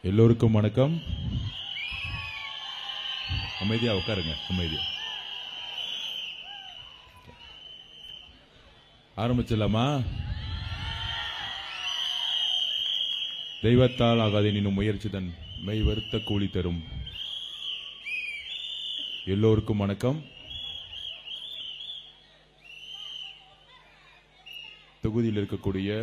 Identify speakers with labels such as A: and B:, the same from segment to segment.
A: எல்லோருக்கும் வணக்கம். அமைதியா உட்காருங்க. அமைதியா ஆரம்பிச்சிடலாமா? தெய்வத்தால் ஆகாதெனினும் முயற்சி தன் மெய் வருத்த கூலி தரும். எல்லோருக்கும் வணக்கம். தொகுதியில் இருக்கக்கூடிய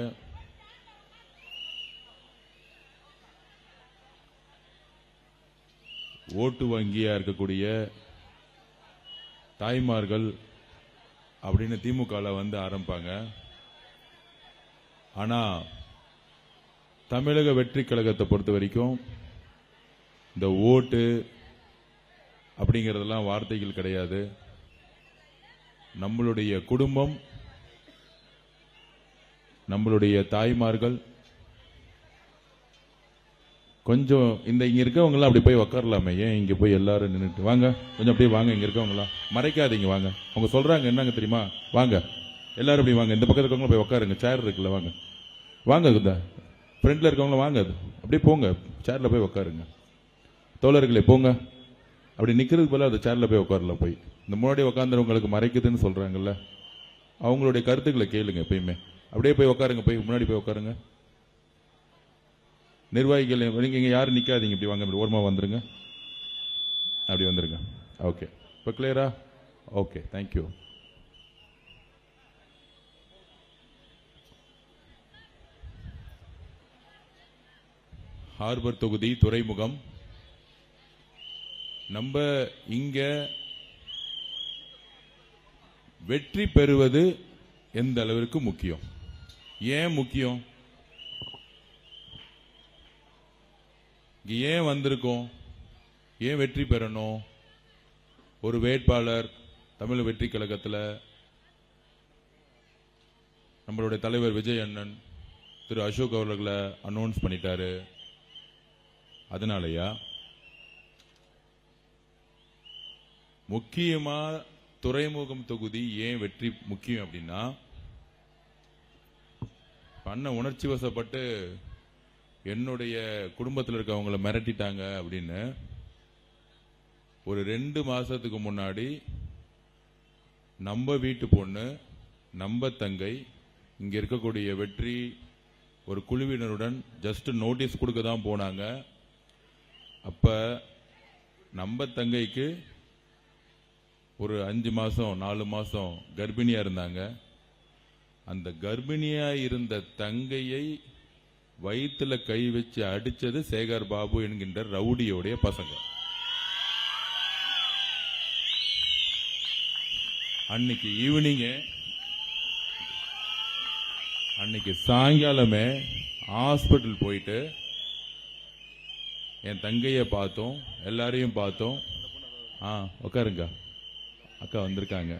A: ஓட்டு வங்கியா இருக்கக்கூடிய தாய்மார்கள் அப்படின்னு திமுகல வந்து ஆரம்பிப்பாங்க. ஆனா தமிழக வெற்றி கழகத்தை பொறுத்த வரைக்கும் இந்த ஓட்டு அப்படிங்கறதெல்லாம் வார்த்தைகள் கிடையாது. நம்மளுடைய குடும்பம், நம்மளுடைய தாய்மார்கள். கொஞ்சம் இங்க இருக்கவங்க அப்படி போய் உட்காரலாமே, ஏன் இங்க போய் எல்லாரும் நின்றுட்டு வாங்க, கொஞ்சம் அப்படியே வாங்க. இங்க இருக்கவங்களா மறைக்காதீங்க, வாங்க. அவங்க சொல்றாங்க என்னங்க தெரியுமா? வாங்க எல்லாரும் அப்படி வாங்க. இந்த பக்கத்துல இருக்கவங்க போய் உட்காருங்க, சேர் இருக்குல்ல, வாங்க வாங்க. இந்த ஃப்ரண்ட்ல இருக்கவங்கள வாங்க, அப்படியே போங்க, சேர்ல போய் உட்காருங்க. தோழர்களே போங்க. அப்படி நிக்கிறதுக்கு பதிலாக அந்த சேர்ல போய் உட்காரலாம். போய் இந்த முன்னாடி உட்காந்துறவங்களுக்கு மறைக்குதுன்னு சொல்றாங்கல்ல, அவங்களுடைய கருத்துக்களை கேளுங்க. எப்பயுமே அப்படியே போய் உட்காருங்க, போய் முன்னாடி போய் உட்காருங்க. நிர்வாகிகள் நீங்க யாரும் நிக்காதீங்க, இப்படி வாங்க, இப்படி ஓரமா வந்துருங்க, அப்படி வந்துருங்க. ஓகே, இப்போ கிளியரா? Okay, thank you. ஹார்பர் தொகுதி துறைமுகம். நம்ம இங்க வெற்றி பெறுவது எந்த அளவிற்கு முக்கியம்? ஏன் முக்கியம்? ஏன் வந்திருக்கோம்? ஏன் வெற்றி பெறணும்? ஒரு வேட்பாளர் தமிழ் வெற்றி கழகத்தில் நம்மளுடைய தலைவர் விஜய் அண்ணன் திரு அசோக் அவர்களை அனௌன்ஸ் பண்ணிட்டாரு. அதனாலயா? முக்கியமா துறைமுகம் தொகுதி ஏன் வெற்றி முக்கியம் அப்படின்னா, பண்ண உணர்ச்சி வசப்பட்டு என்னுடைய குடும்பத்தில் இருக்கவங்களை மிரட்டிட்டாங்க அப்படின்னு ஒரு 2 மாசத்துக்கு முன்னாடி நம்ம வீட்டு பொண்ணு, நம்ம தங்கை, இங்க இருக்கக்கூடிய வெற்றி ஒரு குழுவினருடன் ஜஸ்ட் நோட்டீஸ் கொடுக்க தான் போனாங்க. அப்ப நம்ம தங்கைக்கு ஒரு 5 மாசம் 4 மாசம் கர்ப்பிணியா இருந்தாங்க. அந்த கர்ப்பிணியா இருந்த தங்கையை வயிற்றுல கை வச்சு அடிச்சது சேகர் பாபு என்கின்ற ரவுடியோடைய பசங்க. அன்னைக்கு ஈவினிங், அன்னைக்கு சாயங்காலமே ஹாஸ்பிட்டல் போயிட்டு என் தங்கையை பார்த்தோம், எல்லாரையும் பார்த்தோம். உட்காருங்க, அக்கா வந்திருக்காங்க.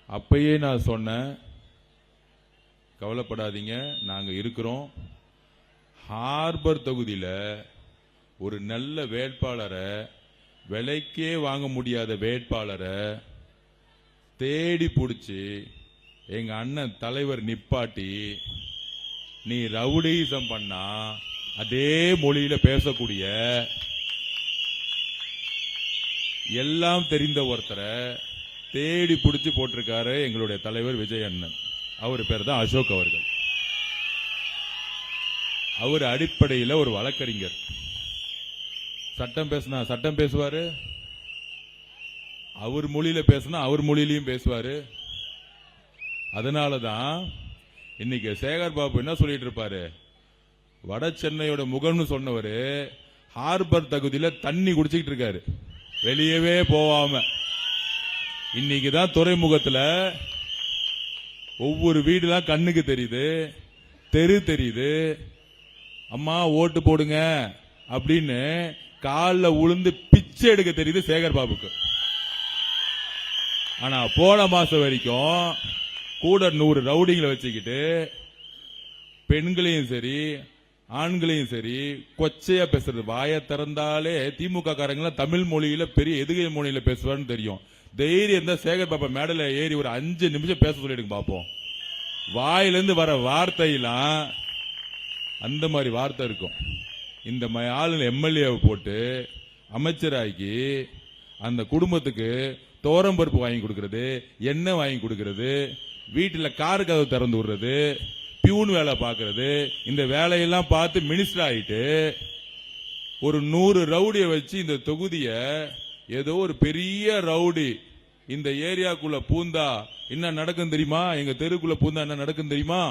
A: அப்பயே நான் சொன்னேன், கவலைப்படாதீங்க, நாங்க இருக்கிறோம். ஹார்பர் தொகுதியில் ஒரு நல்ல வேட்பாளரை, விலைக்கே வாங்க முடியாத வேட்பாளரை தேடி பிடிச்சி எங்க அண்ணன் தலைவர் நிப்பாட்டி, நீ ரவுடிசம் பண்ணா அதே மொழியில பேசக்கூடிய எல்லாம் தெரிந்த ஒருத்தரை தேடி பிடிச்சி போட்டிருக்காரு எங்களுடைய தலைவர் விஜய் அண்ணன். அவர் பேர் தான் அசோக் அவர்கள். அவர் அடிப்படையில் ஒரு வழக்கறிஞர். சட்டம் பேசினா சட்டம் பேசுவாரு, அவர் மொழியில பேசினா அவர் மொழியிலையும் பேசுவாரு. அதனாலதான் இன்னைக்கு சேகர் பாபு என்ன சொல்லிட்டு இருப்பாரு, வட சென்னையோட முகம்னு சொன்னவரு ஹார்பர் தொகுதியில தண்ணி குடிச்சிட்டு இருக்காரு, வெளியவே போவாம. இன்னைக்குதான் துறைமுகத்துல ஒவ்வொரு வீடுலாம் கண்ணுக்கு தெரியுது, தெரு தெரியுது. அம்மா ஓட்டு போடுங்க அப்படின்னு காலில் உளுந்து பிச்சை எடுக்க தெரியுது சேகர் பாபுக்கு. ஆனா போன மாசம் வரைக்கும் கூட 100 ரவுடிங்களை வச்சுக்கிட்டு பெண்களையும் சரி ஆண்களையும் சரி கொச்சையா பேசுறது. வாய திறந்தாலே திமுக காரங்கள தமிழ் மொழியில பெரிய எதுகை மொழியில பேசுவார்னு தெரியும். தைரியம் இருந்தா சேகர் பாபா மேடல ஏறி ஒரு 5 நிமிஷம் பேச சொல்லிடுங்க பாப்போம். வாயிலிருந்து வர வார்த்தையெல்லாம் அந்த மாதிரி வார்த்தை இருக்கும். இந்த ஆளு எம்எல்ஏ போட்டு அமைச்சராக்கி அந்த குடும்பத்துக்கு தோரம் பருப்பு வாங்கி கொடுக்கறது, எண்ணெய் வாங்கி கொடுக்கறது, வீட்டில் கார் கதவு திறந்து விடுறது, பியூன் வேலை பார்க்கறது, இந்த வேலையெல்லாம் பார்த்து மினிஸ்டர் ஆயிட்டு ஒரு 100 ரவுடியை வச்சு இந்த தொகுதிய ஏதோ ஒரு பெரிய ரவுடி இந்த ஏரியாக்குள்ள பூந்தா என்ன நடக்கும் தெரியுமா, எங்க தெருக்குள்ள பூந்தா என்ன நடக்கும் தெரியுமா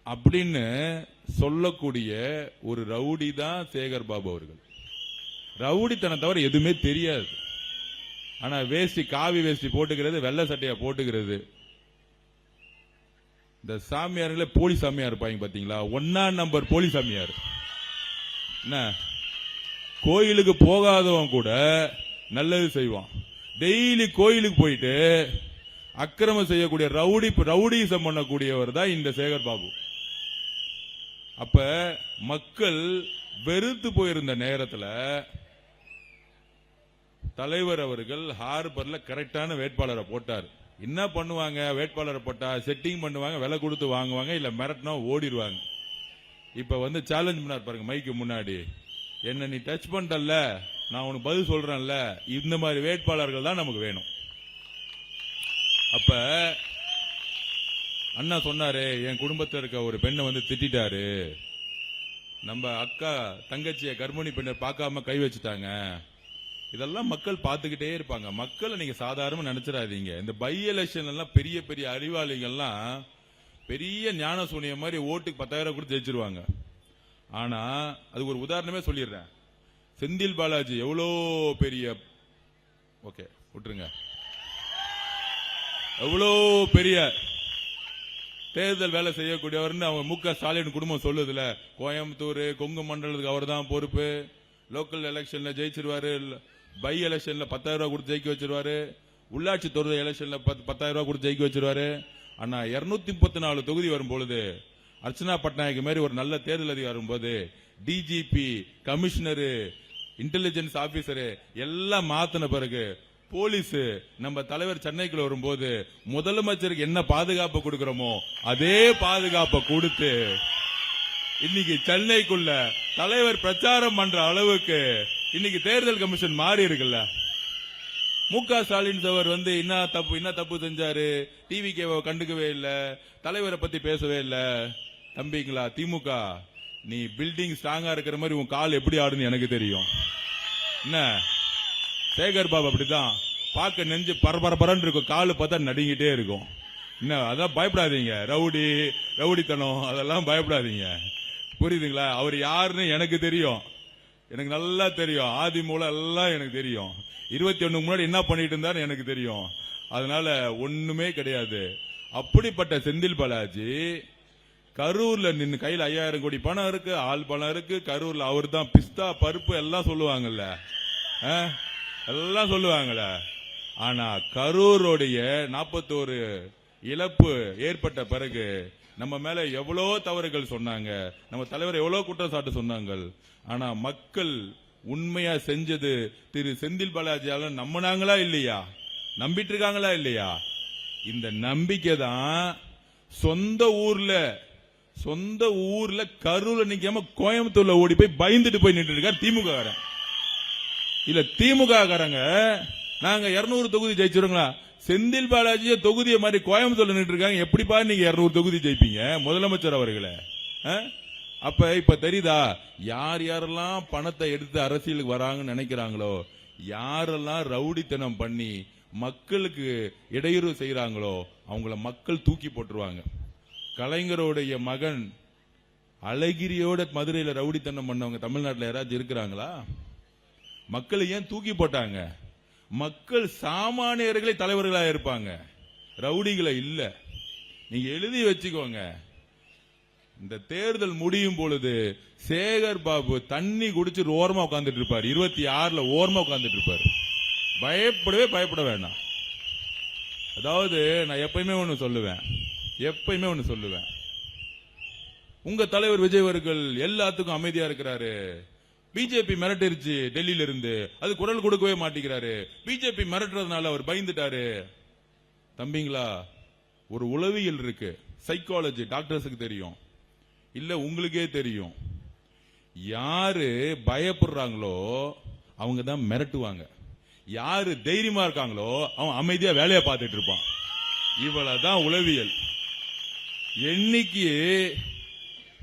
A: அப்படின்னு சொல்லக்கூடிய ஒரு ரவுடி தான் சேகர் பாபு அவர்கள். ரவுடித்தனம் தவிர எதுவுமே தெரியாது. ஆனா வேஷ்டி, காவி வேஷ்டி போட்டுக்கிறது, வெள்ளை சட்டையா போட்டுக்கிறது. இந்த சாமியார்களே போலி சாமியார் இருப்பாங்க பாத்தீங்களா, 1ஆம் நம்பர் போலி சாமியார். என்ன, கோயிலுக்கு போகாதவன் கூட நல்லது செய்வான். டெய்லி கோயிலுக்கு போயிட்டு அக்கிரமம் செய்யக்கூடிய ரவுடிசம் பண்ணக்கூடியவர் தான் இந்த சேகர் பாபு. அப்ப மக்கள் வெறுத்து போயிருந்த நேரத்தில் தலைவர் அவர்கள் ஹார்பர்ல கரெக்டான வேட்பாளரை போட்டார். என்ன பண்ணுவாங்க, வேட்பாளரை போட்டா செட்டிங் பண்ணுவாங்க, விலை கொடுத்து வாங்குவாங்க, இல்ல மிரட்டினா ஓடிடுவாங்க. இப்ப சேலஞ்ச் பண்ணார் பாருங்க மைக்கு முன்னாடி, என்ன நீ டச் பண்ணல நான் உனக்கு பதில் சொல்றேன்ல, இந்த மாதிரி வேட்பாளர்கள் தான் நமக்கு வேணும். அப்ப அண்ணா சொன்னாரு, என் குடும்பத்தில் இருக்க ஒரு பெண்ணை திட்டாரு, நம்ம அக்கா தங்கச்சிய கர்ப்பிணி பெண்ணை பார்க்காம கை வச்சுட்டாங்க. இதெல்லாம் மக்கள் பார்த்துக்கிட்டே இருப்பாங்க. மக்களை நீங்க சாதாரணமா நினைச்சிடாதீங்க. இந்த பை எலெக்ஷன் எல்லாம் பெரிய பெரிய அறிவாளிகள்லாம் பெரிய ஞான சூனியம் மாதிரி ஓட்டுக்கு 10,000 கொடுத்து ஜெயிச்சிருவாங்க. ஆனா அதுக்கு ஒரு உதாரணமே சொல்லிடுறேன். செந்தில் பாலாஜி எவ்வளோ பெரிய, ஓகே விட்டுருங்க, எவ்வளோ பெரிய தேர்தல் வேலை செய்யக்கூடியவர்னு அவங்க மு க ஸ்டாலின் குடும்பம் சொல்லுதுல, கோயம்புத்தூர் கொங்கு மண்டலத்துக்கு அவர் தான் பொறுப்பு, லோக்கல் எலெக்ஷன்ல ஜெயிச்சிருவாரு, பை எலெக்ஷன்ல 10,000 கொடுத்து ஜெயிக்க வச்சிருவாரு, உள்ளாட்சி தேர்தல் எலெக்ஷன்ல 10,000 கொடுத்து ஜெயிக்க வச்சிருவாரு. ஆனா 234 தொகுதி வரும்பொழுது அர்ச்சனா பட்நாயக் மாதிரி ஒரு நல்ல தேர்தல் அதிகாரி வரும்போது டிஜிபி, கமிஷனரு, இன்டெலிஜென்ஸ் ஆபீசரு எல்லாம் மாத்தின பிறகு போலீஸ் நம்ம தலைவர் சென்னைக்குள்ள வரும்போது முதலமைச்சருக்கு என்ன பாதுகாப்பு கொடுக்கிறோமோ அதே பாதுகாப்பை கொடுத்து இன்னைக்கு சென்னைக்குள்ள தலைவர் பிரச்சாரம் பண்ற அளவுக்கு இன்னைக்கு தேர்தல் கமிஷன் மாறி இருக்குல்ல. மு க ஸ்டாலின் அவர் என்ன தப்பு செஞ்சாரு, டிவிகேவை கண்டுக்கவே இல்ல, தலைவரை பத்தி பேசவே இல்ல. தம்பிங்களா திமுக, நீ பில்டிங் ஸ்ட்ராங்கா இருக்கிற மாதிரி உன் கால் எப்படி ஆடுன்னு எனக்கு தெரியும். என்ன சேகர் பாபு அப்படிதான் பார்க்க நெஞ்சு பரபரன்னு இருக்கும், காலு பார்த்தா நடுங்கிட்டே இருக்கும். என்ன அதான் பயப்படாதீங்க, ரவுடித்தனம் அதெல்லாம் பயப்படாதீங்க, புரியுதுங்களா? அவர் யாருன்னு எனக்கு தெரியும், எனக்கு நல்லா தெரியும். ஆதி மூலம் எல்லாம் எனக்கு தெரியும். 21 முன்னாடி என்ன பண்ணிட்டு இருந்தாரு எனக்கு தெரியும். அதனால ஒண்ணுமே கிடையாது. அப்படிப்பட்ட செந்தில் பாலாஜி கரூர்ல நின்று கையில் 5000 கோடி பணம் இருக்கு, ஆள் பணம் இருக்கு. கரூர்ல அவர் தான் பிஸ்தா பருப்பு எல்லாம் சொல்லுவாங்கல்ல, எல்லாம் சொல்லுவாங்கல்ல. ஆனா கரூருடைய 41 இழப்பு ஏற்பட்ட பிறகு நம்ம மேல எவ்வளோ தவறுகள் சொன்னாங்க, நம்ம தலைவர் எவ்வளவு குற்றச்சாட்டு சொன்னாங்க. ஆனா மக்கள் உண்மையா செஞ்சது திரு செந்தில் பாலாஜியால நம்பினாங்களா இல்லையா, நம்பிட்டு இருக்காங்களா இல்லையா? இந்த நம்பிக்கை தான் சொந்த ஊர்ல கரூர்ல நிக்காம கோயம்புத்தூர்ல ஓடி போய் பயந்துட்டு போய் நின்று இருக்கார் திமுக காரன். இல்ல திமுக காரங்க நாங்க 200 தொகுதி ஜெயிச்சிருங்களா, செந்தில் பாலாஜிய தொகுதியை மாதிரி கோயம்புத்தூர்ல நின்று இருக்காங்க. எப்படிப்பா நீங்க 200 தொகுதி ஜெயிப்பீங்க முதலமைச்சர் அவர்களை? அப்ப இப்ப தெரியுதா யார் யாரெல்லாம் பணத்தை எடுத்து அரசியலுக்கு வராங்கன்னு நினைக்கிறாங்களோ, யாரெல்லாம் ரவுடித்தனம் பண்ணி மக்களுக்கு இடையூறு செய்யறாங்களோ அவங்கள மக்கள் தூக்கி போட்டுருவாங்க. கலைஞருடைய மகன் அழகிரியோட மதுரையில ரவுடித்தனம் பண்ணவங்க தமிழ்நாட்டில் யாராச்சும் இருக்கிறாங்களா? மக்களை ஏன் தூக்கி போட்டாங்க? மக்கள் சாமானியர்களே தலைவர்களா இருப்பாங்க, ரவுடிகளை இல்ல. நீங்க எழுதி வச்சுக்கோங்க. இந்த தேர்தல் முடியும் பொழுது சேகர் பாபு தண்ணி குடிச்சு ஓரமா உட்கார்ந்துட்டு இருப்பார், 26ல ஓரமா உட்கார்ந்துட்டு இருப்பார். பயப்பட வேண்டாம். அதாவது நான் எப்பயுமே ஒன்னு சொல்லுவேன், உங்க தலைவர் விஜய் அவர்கள் எல்லாத்துக்கும் அமைதியா இருக்கிறாரு. பிஜேபி மிரட்டிருச்சு டெல்லியில இருந்து, அது குரல் கொடுக்கவே மாட்டேங்கிறாரு. பிஜேபி மிரட்டுறதுனால அவர் பயந்துட்டாரு. தம்பிங்களா, ஒரு உளவியல் இருக்கு, சைக்காலஜி டாக்டர்ஸுக்கு தெரியும், இல்ல உங்களுக்கே தெரியும். யாரு பயப்படுறாங்களோ அவங்க தான் மிரட்டுவாங்க, யாரு தைரியமா இருக்காங்களோ அவன் அமைதியா வேலையை பார்த்துட்டு இருப்பான். இவ்வளவுதான் உளவியல். என்னைக்கு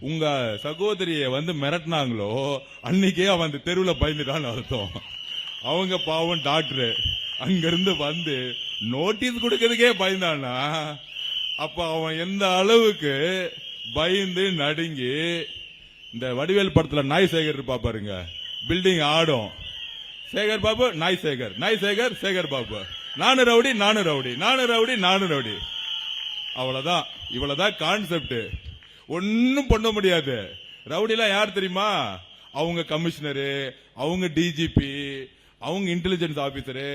A: உங்க சகோதரிய மிரட்டினாங்களோ அன்னைக்கே அவன் அந்த தெருவில் பயந்துட்டான்னு அர்த்தம். அவங்க பாவம் டாக்டர் அங்கிருந்து நோட்டீஸ் கொடுக்கறதுக்கே பயந்தானா, அப்ப அவன் எந்த அளவுக்கு பயந்து நடுங்கி. இந்த வடிவேல் படத்துல நாய் சேகர் இருப்பா பாருங்க, பில்டிங் ஆடும், சேகர் பாபு நாய் சேகர், நாய் சேகர் சேகர் பாபு, நானு ரவுடி நானு ரவுடி நானு ரவுடி நானு ரவுடி. அவ்வளவுதான். இவ்வளவுதான் கான்செப்ட். ஒன்னும் பண்ண முடியாது. ரவுடிலாம் யார் தெரியுமா? அவங்க கமிஷனரு, அவங்க டிஜிபி, அவங்க இன்டெலிஜென்ஸ் ஆபீசரு,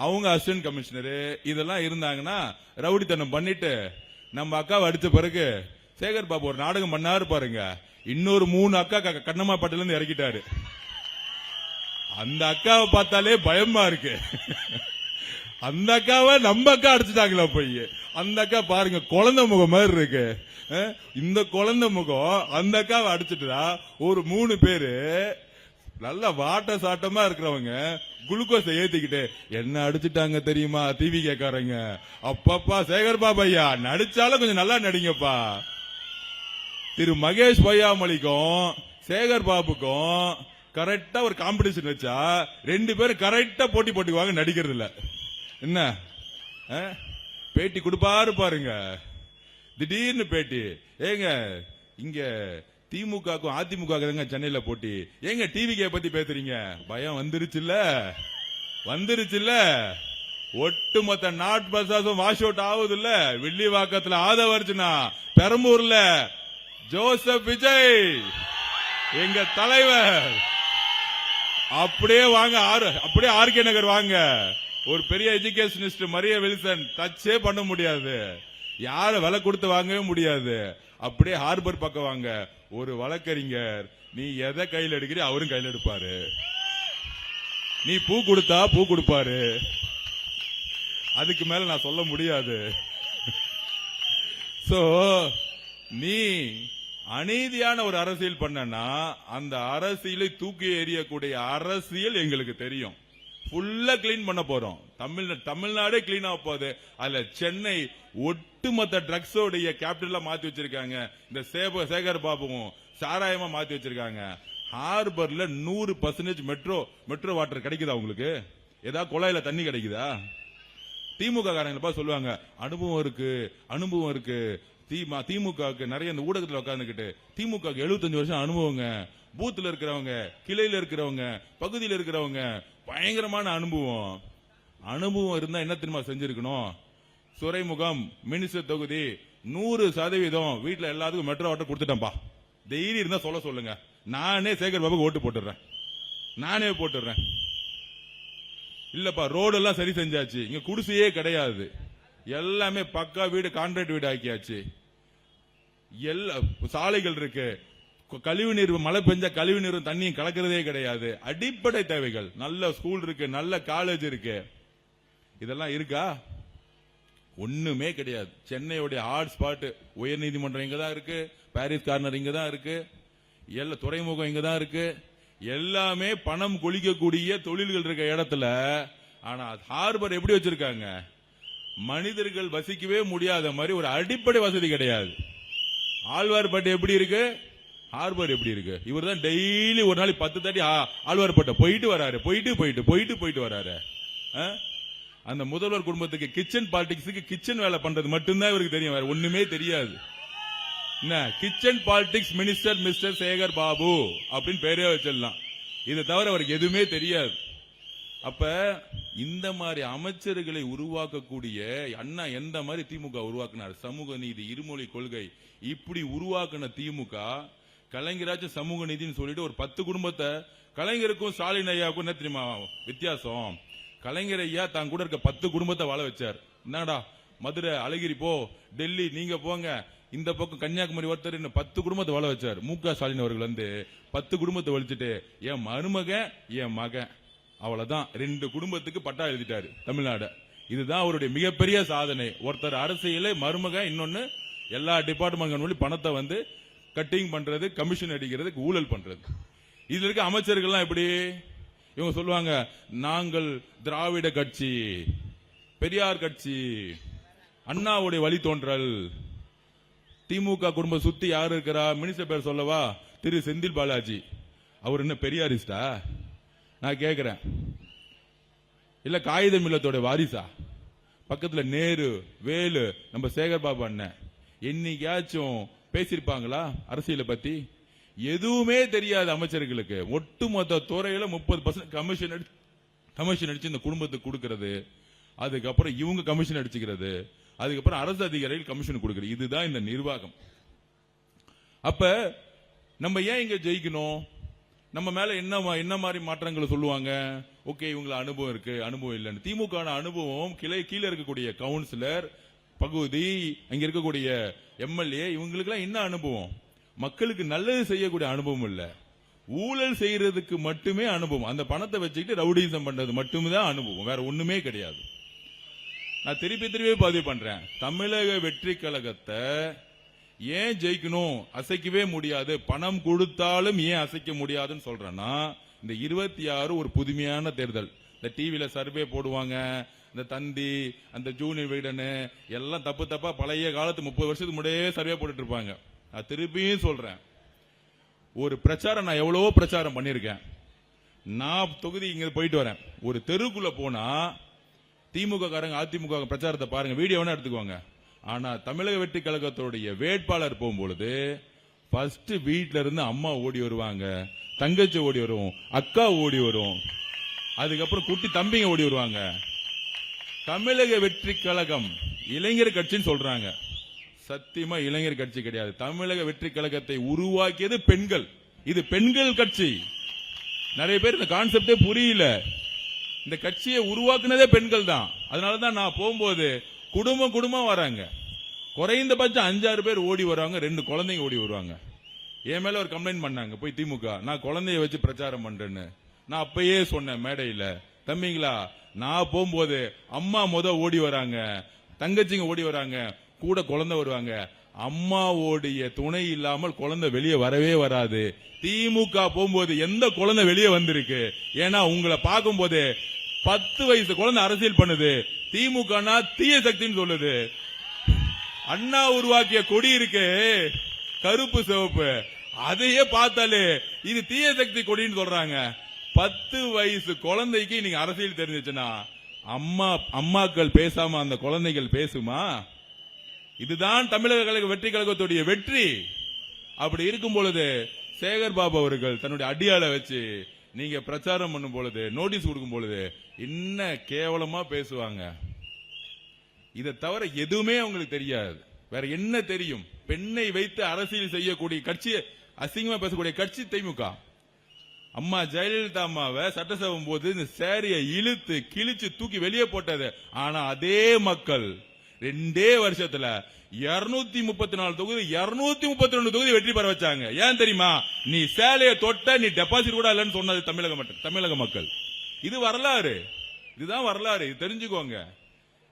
A: அவங்க அசிஸ்டன்ட் கமிஷனரு, இதெல்லாம் இருந்தாங்கன்னா ரவுடித்தனம் பண்ணிட்டு நம்ம அக்காவை அடிச்ச பிறகு சேகர் பாபு ஒரு நாடகம் பண்ணாரு பாருங்க. இன்னொரு 3 அக்கா கண்ணம்மா பாட்டில இருந்து இறக்கிட்டாரு. அந்த அக்காவை பார்த்தாலே பயமா இருக்கு. அந்த அக்காவை நம்ம அக்கா அடிச்சுட்டாங்களா போய். அந்த அக்கா பாருங்க குழந்தை முகம் மாதிரி இருக்கு. இந்த குழந்தை முகம் அந்த அக்காவை அடிச்சுட்டா ஒரு 3 பேரு நல்ல வாட்ட சாட்டமா இருக்கிறவங்க குளுக்கோஸை ஏத்திக்கிட்டு என்ன அடிச்சுட்டாங்க தெரியுமா டிவி கேட்காரங்க. அப்பப்பா சேகர் பாபையா நடிச்சாலும் கொஞ்சம் நல்லா நடிங்கப்பா. திரு மகேஷ் பொய்யாமொழிக்கும் சேகர் பாபுக்கும் கரெக்டா ஒரு காம்படிஷன் வச்சா 2 பேரும் கரெக்டா போட்டி போட்டுக்குவாங்க நடிக்கிறது இல்ல. என்ன பேட்டி கொடுப்பாரு பாருங்க, திடீர்னு பேட்டி. ஏங்க இங்க திமுகக்கும் அதிமுக சென்னையில போட்டி, ஏங்க டிவிகே பத்தி பேசுறீங்க? பயம் வந்துருச்சுல்ல, வந்துருச்சுல்ல. ஒட்டுமொத்த நாட் பஸ்ஸும் வாஷ் அவுட் ஆகுது இல்ல. வில்லிவாக்கத்துல ஆதவர்ஜுனா, பெரம்பூர்ல ஜோசப் விஜய் எங்க தலைவர். அப்படியே வாங்க, அப்படியே ஆர்கே நகர் வாங்க. ஒரு பெரிய எஜுகேஷனிஸ்ட் மரிய வில்சன் டச்சே பண்ண முடியாது, யார விலை கொடுத்து வாங்கவே முடியாது. அப்படியே ஹார்பர் பக்கம் வாங்க, ஒரு வழக்கறிஞர் நீ எதை கையில் எடுக்கிற அவரும் கையில் எடுப்பாரு. நீ பூ கொடுத்தா பூ கொடுப்பாரு. அதுக்கு மேல நான் சொல்ல முடியாது. சோ நீ அநீதியான ஒரு அரசியல் பண்ணனா அந்த அரசியலை தூக்கி எறியக்கூடிய அரசியல் எங்களுக்கு தெரியும். ஃபுல்லா கிளீன் பண்ண போறோம். தமிழ்நாடே கிளீன் ஆக போகுது. அதுல சென்னை ஒட்டுமொத்த ட்ரக்ஸோடைய கேபிட்டலா மாத்தி வச்சிருக்காங்க. இந்த சேகர் பாபுவும் சாராயமா மாத்தி வச்சிருக்காங்க. ஹார்பர்ல 100% மெட்ரோ வாட்டர் கிடைக்குதா உங்களுக்கு? ஏதாவது குழாயில தண்ணி கிடைக்குதா? திமுக காரங்க சொல்லுவாங்க அனுபவம் இருக்கு, அனுபவம் இருக்கு. திமுக நிறைய இந்த ஊடகத்தில் உட்கார்ந்துகிட்டு திமுக 75 வருஷம் அனுபவங்க. பூத்துல இருக்கிறவங்க, கிளையில இருக்கிறவங்க, பகுதியில் இருக்கிறவங்க பயங்கரமான அனுபவம். அனுபவம் இருந்தா என்ன தெரியுமா செஞ்சிருக்கணும்? துறைமுகம் மினிஸ்டர் தொகுதி 100% வீட்டுல எல்லாத்துக்கும் மெட்ரோ வாட்டர் கொடுத்துட்டேன்பா. தைரியம் இருந்தா சொல்லுங்க. நானே சேகர் பாபுக்கு ஓட்டு போட்டுறேன், நானே போட்டுறேன். இல்லப்பா ரோடு எல்லாம் சரி செஞ்சாச்சு, இங்க குடிசையே கிடையாது, எல்லாமே பக்கா வீடு கான்ட்ராக்ட் வீடு ஆக்கியாச்சு. எல்லா சாலைகள் இருக்கு, கழிவு நீர் மழை பெஞ்சா கழிவு நீரும் தண்ணியும் கலக்கிறதே கிடையாது. அடிப்படை தேவைகள், நல்ல ஸ்கூல் இருக்கு, நல்ல காலேஜ் இருக்கு. இதெல்லாம் இருக்கா? ஒண்ணுமே கிடையாது. சென்னையுடைய ஹாட் ஸ்பாட் உயர் நீதிமன்றம் இங்கதான் இருக்கு, பாரிஸ் கார்னர் இங்கதான் இருக்கு, எல்லா துறைமுகம் இங்கதான் இருக்கு. எல்லாமே பணம் கொளிக்கக்கூடிய தொழில்கள் இருக்க இடத்துல. ஆனா ஹார்பர் எப்படி வச்சிருக்காங்க? மனிதர்கள் வசிக்கவே முடியாத மாதிரி ஒரு அடிப்படை வசதி கிடையாது. ஆழ்வார்பேட்டை எப்படி இருக்கு, ஹார்பர் எப்படி இருக்கு? இவர் தான் டெய்லி ஒரு நாளைக்கு 10 தாட்டி ஆழ்வார்பேட்டை போயிட்டு வராரு, போயிட்டு வராரு. அந்த முதல்வர் குடும்பத்துக்கு கிச்சன் பாலிடிக்ஸுக்கு கிச்சன் வேலை பண்றது மட்டும்தான் இவருக்கு தெரியும், வேற ஒண்ணுமே தெரியாது. என்ன kitchen politics minister mister Sekar Babu அப்படின்னு பேரே வச்சிடலாம். இதை தவிர அவருக்கு எதுவுமே தெரியாது. அப்ப இந்த மாதிரி அமைச்சர்களை உருவாக்கக்கூடிய அண்ணா எந்த மாதிரி திமுக உருவாக்குனார்? சமூக நீதி, இருமொழி கொள்கை இப்படி உருவாக்குன திமுக கலைஞராச்சும் சமூக நீதினு சொல்லிட்டு ஒரு 10 குடும்பத்தை, கலைஞருக்கும் ஸ்டாலின் ஐயாவுக்கும் என்ன தெரியுமா வித்தியாசம்? கலைஞர் ஐயா தான் கூட இருக்க 10 குடும்பத்தை வாழ வச்சார். என்னடா மதுரை அழகிரி போ, டெல்லி நீங்க போங்க, இந்த பக்கம் கன்னியாகுமரி ஒருத்தர் 10 குடும்பத்தை வாழ வச்சார். மு.க. ஸ்டாலின் அவர்கள் 10 குடும்பத்தை வலிச்சுட்டு என் மருமக என் மகன் அவ்வளவுதான் 2 குடும்பத்துக்கு பட்டா எழுதிட்டாரு தமிழ்நாடு. இதுதான் அவருடைய மிகப்பெரிய சாதனை. ஒருத்தர் அரசியலை மருமக, இன்னொன்னு எல்லா டிபார்ட்மெண்ட் பணத்தை கட்டிங் பண்றது, கமிஷன் அடிக்கிறது, ஊழல் பண்றது. இதுல இருக்க அமைச்சர்கள்லாம் எப்படி இவங்க சொல்லுவாங்க, நாங்கள் திராவிட கட்சி, பெரியார் கட்சி, அண்ணாவுடைய வழித்தோன்றல். திமுக குடும்பம் சுத்தி யாரு இருக்கிறா? மினிஸ்டர் பேர் சொல்லவா? திரு செந்தில் பாலாஜி. அவர் என்ன பெரியாரிஸ்டா? நான் கேக்குறேன். இல்ல காகித மில்லத்தோட வாரிசா? பக்கத்துல நேரு, வேலு, நம்ம சேகர் பாபு அண்ணன் என்னைக்காச்சும் பேசியிருப்பாங்களா அரசியலை பத்தி? எதுவுமே தெரியாத அமைச்சர்களுக்கு ஒட்டுமொத்த துறையில 30% கமிஷன் அடிச்சு இந்த குடும்பத்துக்கு கொடுக்கிறது, அதுக்கப்புறம் இவங்க கமிஷன் அடிச்சுக்கிறது, அதுக்கப்புறம் அரசு அதிகாரிகள் கமிஷன் கொடுக்கிறது. இதுதான் இந்த நிர்வாகம். அப்ப நம்ம ஏன் இங்க ஜெயிக்கணும்? நம்ம மேல என்ன மாதிரி மாற்றங்களை சொல்லுவாங்க? ஓகே, இவங்கள அனுபவம் இருக்கு, அனுபவம் இல்லைன்னு. திமுக அனுபவம் கீழே இருக்கக்கூடிய கவுன்சிலர், பகுதி, அங்க இருக்கக்கூடிய எம்எல்ஏ, இவங்களுக்கு எல்லாம் என்ன அனுபவம்? மக்களுக்கு நல்லது செய்யக்கூடிய அனுபவம் இல்ல, ஊழல் செய்யறதுக்கு மட்டுமே அனுபவம். அந்த பணத்தை வச்சுக்கிட்டு ரவுடிசம் பண்றது மட்டுமே தான் அனுபவம், வேற ஒண்ணுமே கிடையாது. நான் திருப்பி பதிவு பண்றேன், தமிழக வெற்றி கழகத்தை ஏன் ஜெயிக்கணும், அசைக்கவே முடியாது, பணம் கொடுத்தாலும் ஏன் அசைக்க முடியாதுன்னு சொல்றேன்னா, இந்த 26 ஒரு புதுமையான தேர்தல். இந்த டிவில சர்வே போடுவாங்க, இந்த தந்தி, அந்த ஜூனியர் வீடனு எல்லாம் தப்பா பழைய காலத்து 30 வருஷத்துக்கு முன்னாடியே சர்வே போட்டுட்டு இருப்பாங்க. நான் திருப்பியும் சொல்றேன், ஒரு பிரச்சாரம் நான் எவ்வளவோ பிரச்சாரம் பண்ணிருக்கேன். நான் தொகுதி இங்க போயிட்டு வரேன், ஒரு தெருக்குள்ள போனா திமுக காரங்க அதிமுக பிரச்சாரத்தை பாருங்க, வீடியோ வேணா எடுத்துக்குவாங்க. ஆனா தமிழக வெற்றி கழகத்துடைய வேட்பாளர் போகும்பொழுது ஃபர்ஸ்ட் வீட்ல இருந்து அம்மா ஓடி வருவாங்க, தங்கச்சி ஓடி வரும், அக்கா ஓடி வரும், அதுக்கப்புறம் குட்டி தம்பிங்க ஓடி வருவாங்க. தமிழக வெற்றி கழகம் இளைஞர் கட்சின்னு சொல்றாங்க, சத்தியமா இளைஞர் கட்சி கிடையாது. தமிழக வெற்றி கழகத்தை உருவாக்கியது பெண்கள், இது பெண்கள் கட்சி. நிறைய பேர் இந்த கான்செப்டே புரியல. இந்த கட்சியை உருவாக்குனதே பெண்கள் தான். அதனாலதான் நான் போகும்போது குடும்பம் வராங்க, குறைந்தபட்சம் 5-6 பேர் ஓடி வருவாங்க, 2 குழந்தைங்க ஓடி வருவாங்க. என் மேல ஒரு கம்ப்ளைண்ட் பண்ணாங்க போய் திமுக, நான் குழந்தைய வச்சு பிரச்சாரம் பண்றேன்னு. நான் அப்பயே சொன்னேன் மேடையில, தம்பிங்களா நான் போகும்போது அம்மா ஓடி வராங்க, தங்கச்சிங்க ஓடி வராங்க, கூட குழந்தை வருவாங்க. அம்மாவோடைய துணை இல்லாமல் குழந்தை வெளியே வரவே வராது. திமுக போகும்போது எந்த குழந்தை வெளியே வந்திருக்கு? ஏன்னா உங்களை பார்க்கும் போது 10 வயசு குழந்தை அரசியல் பண்ணுது, திமுக தீய சக்தின்னு சொல்லுது. அண்ணா உருவாக்கிய கொடி இருக்கு கருப்பு சிவப்பு, அதையே பார்த்தாலே இது தீய சக்தி கொடின்னு சொல்றாங்க. 10 வயசு குழந்தைக்கு நீங்க அரசியல் தெரிஞ்சிச்சுன்னா அம்மாக்கள் பேசாம அந்த குழந்தைகள் பேசுமா? இதுதான் தமிழக வெற்றி கழகத்துடைய வெற்றி. அப்படி இருக்கும் பொழுது சேகர் பாபு அவர்கள் தன்னுடைய அடியாளை வச்சு நீங்க பிரச்சாரம் பண்ணும் பொழுது, நோட்டீஸ் கொடுக்கும் பொழுது என்ன கேவலமா பேசுவாங்க. இதை தவிர எதுவுமே அவங்களுக்கு தெரியாது. வேற என்ன தெரியும்? பெண்ணை வைத்து அரசியல் செய்யக்கூடிய கட்சி, அசிங்கமா பேசக்கூடிய கட்சி திமுக. அம்மா ஜெயலலிதா அம்மாவை சட்டசபை போது இந்த சேரிய இழுத்து கிழிச்சு தூக்கி வெளியே போட்டது. ஆனா அதே மக்கள் 2 வருஷத்துல 234 தொகுதி 232 தொகுதி வெற்றி பெற வச்சாங்க. ஏன் தெரியுமா? நீ சேலையை தொட்ட, நீ டெபாசிட் கூட இல்லைன்னு சொன்னது தமிழக மக்கள். இது வரலாறு, இதுதான் வரலாறு, இது தெரிஞ்சுக்கோங்க.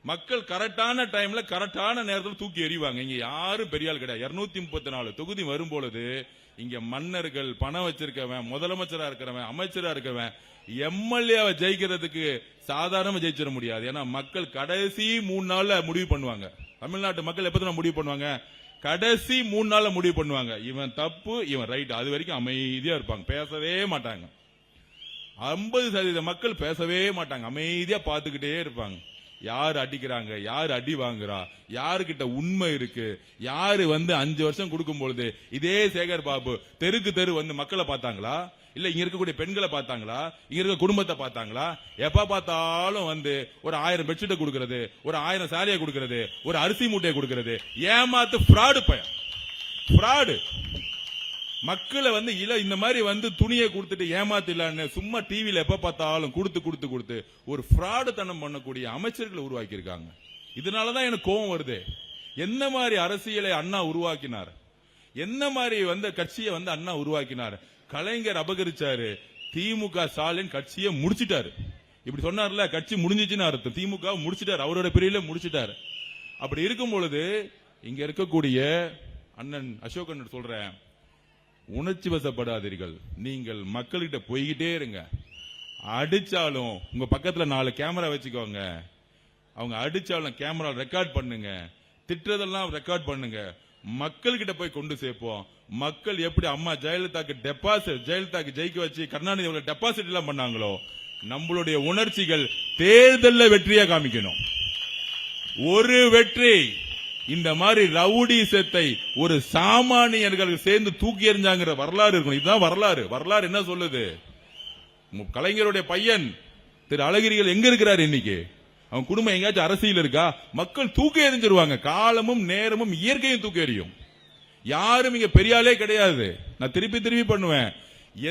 A: மக்கள் கரெக்டான டைம்ல கரெக்டான நேரத்தில் தூக்கி எறிவாங்க. இங்க யாரும் பெரிய ஆள் கிடையாது. 234 தொகுதி வரும்பொழுது இங்க மன்னர்கள், பணம் வச்சிருக்கவன், முதலமைச்சரா இருக்கிறவன், அமைச்சரா இருக்கவன், எம்எல்ஏவை ஜெயிக்கிறதுக்கு சாதாரணமா ஜெயிச்சிட முடியாது. ஏன்னா மக்கள் கடைசி 3 நாள்ல முடிவு பண்ணுவாங்க. தமிழ்நாட்டு மக்கள் எப்ப முடிவு பண்ணுவாங்க? கடைசி 3 நாள்ல முடிவு பண்ணுவாங்க. இவன் தப்பு, இவன் ரைட். அது வரைக்கும் அமைதியா இருப்பாங்க, பேசவே மாட்டாங்க. 50% மக்கள் பேசவே மாட்டாங்க, அமைதியா பாத்துக்கிட்டே இருப்பாங்க. யாரு அடிக்கிறாங்க, யாரு அடி வாங்குறா, யாருக்கிட்ட உண்மை இருக்கு, யாரு 5 வருஷம் கொடுக்கும் பொழுது இதே சேகர் பாபு தெருக்கு தெரு மக்களை பார்த்தாங்களா? இல்ல இங்க இருக்கக்கூடிய பெண்களை பார்த்தாங்களா? இங்க இருக்க குடும்பத்தை பார்த்தாங்களா? எப்ப பார்த்தாலும் ஒரு 1000 பெட்ஷீட்டை கொடுக்கிறது, ஒரு 1000 சாரியை கொடுக்கிறது, ஒரு அரிசி மூட்டையை கொடுக்கிறது, ஏமாத்து ஃப்ராடு பையன், ஃப்ராடு. மக்களை இந்த மாதிரி துணியை கொடுத்துட்டு ஏமாத்திலான்னு சும்மா டிவியில எப்ப பார்த்தாலும் கொடுத்து ஒரு ஃப்ராடு தனம் பண்ணக்கூடிய அமைச்சர்களை உருவாக்கி இருக்காங்க. இதனாலதான் எனக்கு கோபம் வருது. என்ன மாதிரி அரசியலை அண்ணா உருவாக்கினார், என்ன மாதிரி கட்சியை அண்ணா உருவாக்கினார். கலைஞர் அபகரிச்சாரு, திமுக ஸ்டாலின் கட்சியை முடிச்சிட்டாரு. இப்படி சொன்னார்ல, கட்சி முடிஞ்சிச்சுன்னு அர்த்தம். திமுக முடிச்சிட்டாரு, அவரோட பிரிவில முடிச்சிட்டாரு. அப்படி இருக்கும் பொழுது இங்க இருக்கக்கூடிய அண்ணன் அசோகன் சொல்றேன், உணர்ச்சி வசப்படாதீர்கள். நீங்கள் மக்கள்கிட்ட போய்கிட்டே இருங்க. அடிச்சாலும் உங்க பக்கத்துல 4 கேமரா வச்சுக்கோங்க. அவங்க அடிச்சாலும் கேமரா ரெக்கார்ட் பண்ணுங்க. திட்டுறதெல்லாம் ரெக்கார்ட் பண்ணுங்க. மக்கள்கிட்ட போய் கொண்டு சேர்ப்போம். மக்கள் எப்படி அம்மா ஜெயலலிதாக்கு ஜெயிக்க வச்சு கருணாநிதி டெபாசிட் எல்லாம் பண்ணாங்களோ, நம்மளுடைய உணர்ச்சிகள் தேர்தலில் வெற்றியா காமிக்கணும். ஒரு வெற்றி இந்த மாதிரி ரவுடிசத்தை ஒரு சாமானியர்கள் சேர்ந்து தூக்கி எறிஞ்சாங்கிற வரலாறு இருக்கணும். இதுதான் வரலாறு. வரலாறு என்ன சொல்லுது? கலைஞருடைய பையன் திரு அழகிரிகள் எங்க இருக்கிறார் இன்னைக்கு? அவன் குடும்பம் எங்கேயாச்சும் அரசியல் இருக்கா? மக்கள் தூக்கி எறிஞ்சிருவாங்க. காலமும் நேரமும் இயற்கையும் தூக்கி எறியும். யாரும் இங்க பெரியாலே கிடையாது. நான் திருப்பி பண்ணுவேன்.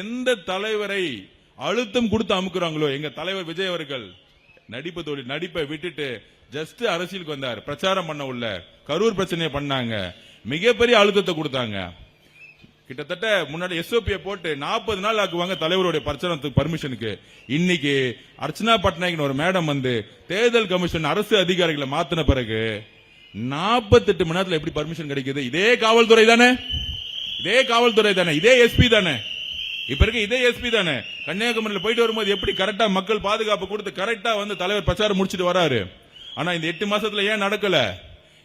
A: எந்த தலைவரை அழுத்தம் கொடுத்து அமுக்குறாங்களோ, எங்க தலைவர் விஜய் அவர்கள் நடிப்பை விட்டுட்டு ஜஸ்ட் அரசியலுக்கு வந்தார். பிரச்சாரம் பண்ண உள்ள கரூர் பிரச்சனையை பண்ணாங்க. மிகப்பெரிய அழுத்தத்தை கொடுத்தாங்க. கிட்டத்தட்ட முன்னாடி SOP போட்டு 40 நாள் ஆக்குவாங்க தலைவருடைய பிரச்சாரத்துக்கு பர்மிஷனுக்கு. இன்னைக்கு அர்ச்சனா பட்நாயக் ஒரு மேடம் வந்து தேர்தல் கமிஷன் அரசு அதிகாரிகளை மாத்தின பிறகு 48 மணி நேரத்தில் எப்படி பர்மிஷன் கிடைக்குது? இதே காவல்துறை தானே, இதே SP தானே, இப்ப இருக்க இதே SP தானே. கன்னியாகுமரியில் போயிட்டு வரும்போது எப்படி கரெக்டா மக்கள் பாதுகாப்பு கொடுத்து கரெக்டா வந்து தலைவர் பிரச்சாரம் முடிச்சிட்டு வராரு. ஆனா இந்த 8 மாசத்துல ஏன் நடக்கல?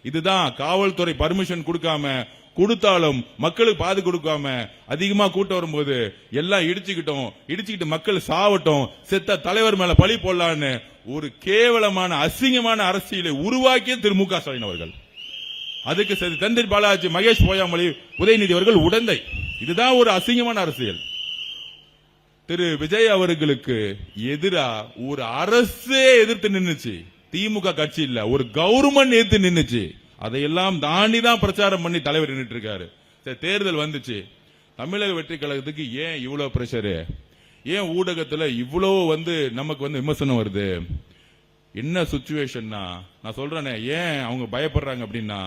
A: இதுதான் காவல்துறை பர்மிஷன் கொடுத்தாலும் மக்களுக்கு பாது கொடுக்காம அதிகமா கூட்டம் வரும்போது எல்லாம் இடிச்சுக்கிட்டு மக்கள் சாவட்டும், செத்த தலைவர் மேல பழி போடலான்னு ஒரு கேவலமான அசிங்கமான அரசியலை உருவாக்கிய திரு மு க ஸ்டாலின் அவர்கள். அதுக்கு செந்தில் பாலாஜி, மகேஷ் பொய்யாமொழி, உதயநிதி அவர்கள் உடந்தை. இதுதான் ஒரு அசிங்கமான அரசியல். திரு விஜய் அவர்களுக்கு எதிரா ஒரு அரசே எதிர்த்து நின்னுச்சு. திமுக கட்சி இல்ல, ஒரு கவர்மெண்ட் எதிர்த்து நின்னுச்சு. அதையெல்லாம் தாண்டி தான் பிரச்சாரம் பண்ணி தலைவர் நின்றுட்டு இருக்காரு. தேர்தல் வந்துச்சு. தமிழக வெற்றி கழகத்துக்கு ஏன் இவ்வளவு பிரஷரு? ஏன் ஊடகத்துல இவ்வளவு நமக்கு விமர்சனம் வருது? என்ன சிச்சுவேஷன்னா, நான் சொல்றேனே, ஏன் அவங்க பயப்படுறாங்க அப்படின்னா,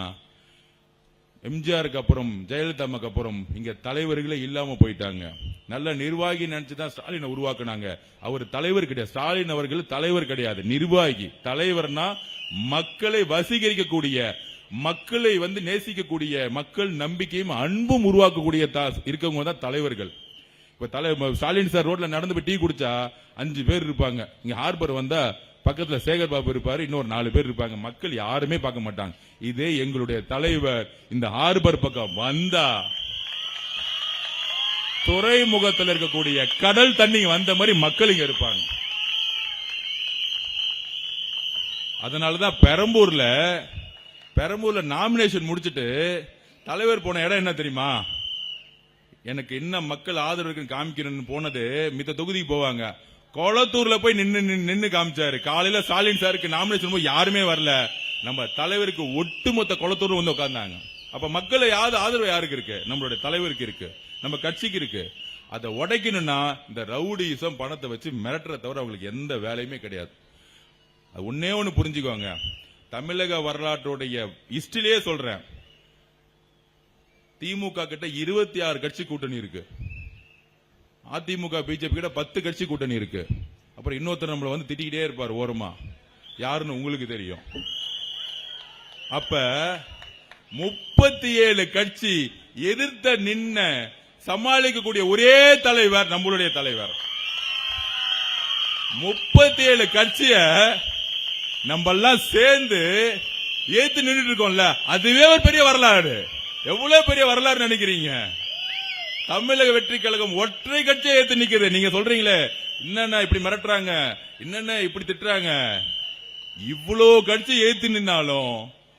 A: எம்ஜிஆருக்கு அப்புறம் ஜெயலலிதா அம்மாக்கு அப்புறம் இங்க தலைவர்களே இல்லாம போயிட்டாங்க. நல்ல நிர்வாகி நினைச்சுதான் ஸ்டாலினை உருவாக்குனாங்க. அவர் தலைவர் கிடையாது. ஸ்டாலின் அவர்கள் தலைவர் கிடையாது, நிர்வாகி. தலைவர்னா மக்களை வசீகரிக்கக்கூடிய, மக்களை நேசிக்கக்கூடிய, மக்கள் நம்பிக்கையும் அன்பும் உருவாக்கக்கூடிய இருக்கவங்க தான் தலைவர்கள். இப்ப ஸ்டாலின் சார் ரோட்ல நடந்து போய் டீ குடிச்சா 5 பேர் இருப்பாங்க. இங்க ஹார்பர் வந்தா பக்கத்துல சேகர் பாபு இருப்பாரு, இன்னொரு 4 பேர் இருப்பாங்க. மக்கள் யாருமே பார்க்க மாட்டாங்க. இதே எங்களுடைய தலைவர் இந்த ஹார்பர் பக்கம் வந்தா துறைமுகத்தில் இருக்கக்கூடிய கடல் தண்ணி வந்த மாதிரி மக்கள் இங்க இருப்பாங்க. அதனாலதான் பெரம்பூர்ல நாமினேஷன் முடிச்சிட்டு தலைவர் போன இடம் என்ன தெரியுமா? எனக்கு என்ன மக்கள் ஆதரவு இருக்குன்னு காமிக்கணும்னு போனது. மித்த தொகுதிக்கு போவாங்க. கொளத்தூர்ல போய் நின்னு காமிச்சாரு. காலையில ஸ்டாலின் சாருக்கு நாமினேஷன் போய் யாருமே வரல. நம்ம தலைவருக்கு ஒட்டுமொத்த கொளத்தூர் வந்து உட்கார்ந்தாங்க. அப்ப மக்கள் ஆதரவு யாருக்கு இருக்கு? நம்மளுடைய தலைவருக்கு இருக்கு, நம்ம கட்சிக்கு இருக்கு. அதை உடைக்கணும்னா இந்த ரவுடிசம் பணத்தை வச்சு மிரட்டுற தவிர அவங்களுக்கு எந்த வேலையுமே கிடையாது. ஒன்னே ஒன்னு புரிஞ்சுக்கோங்க. தமிழக வரலாற்றுடைய ஹிஸ்டரியிலே சொல்றேன், திமுக கிட்ட 26 கட்சி கூட்டணி இருக்கு. அதிமுக பிஜேபி கிட்ட 10 கட்சி கூட்டணி இருக்கு. அப்புறம் இன்னொருத்தர் நம்மள திட்டிக்கிட்டே இருப்பார் ஓரமா, யாருன்னு உங்களுக்கு தெரியும். அப்ப 37 கட்சி எதிர்த்த நின்ன சமாளிக்கக்கூடிய ஒரே தலைவர் நம்மளுடைய தலைவர். 37 கட்சிய நம்ம எல்லாம் சேர்ந்து ஏத்து நின்றுட்டு இருக்கோம்ல, அதுவே ஒரு பெரிய வரலாறு. எவ்வளவு பெரிய வரலாறு நினைக்கிறீங்க? தமிழக வெற்றி கழகம் ஒற்றை கட்சியை ஏத்து நிக்குது. நீங்க சொல்றீங்களே என்னென்ன இப்படி மிரட்டுறாங்க, என்னென்ன இப்படி திட்டுறாங்க. இவ்வளவு கட்சி ஏத்து நின்னாலும்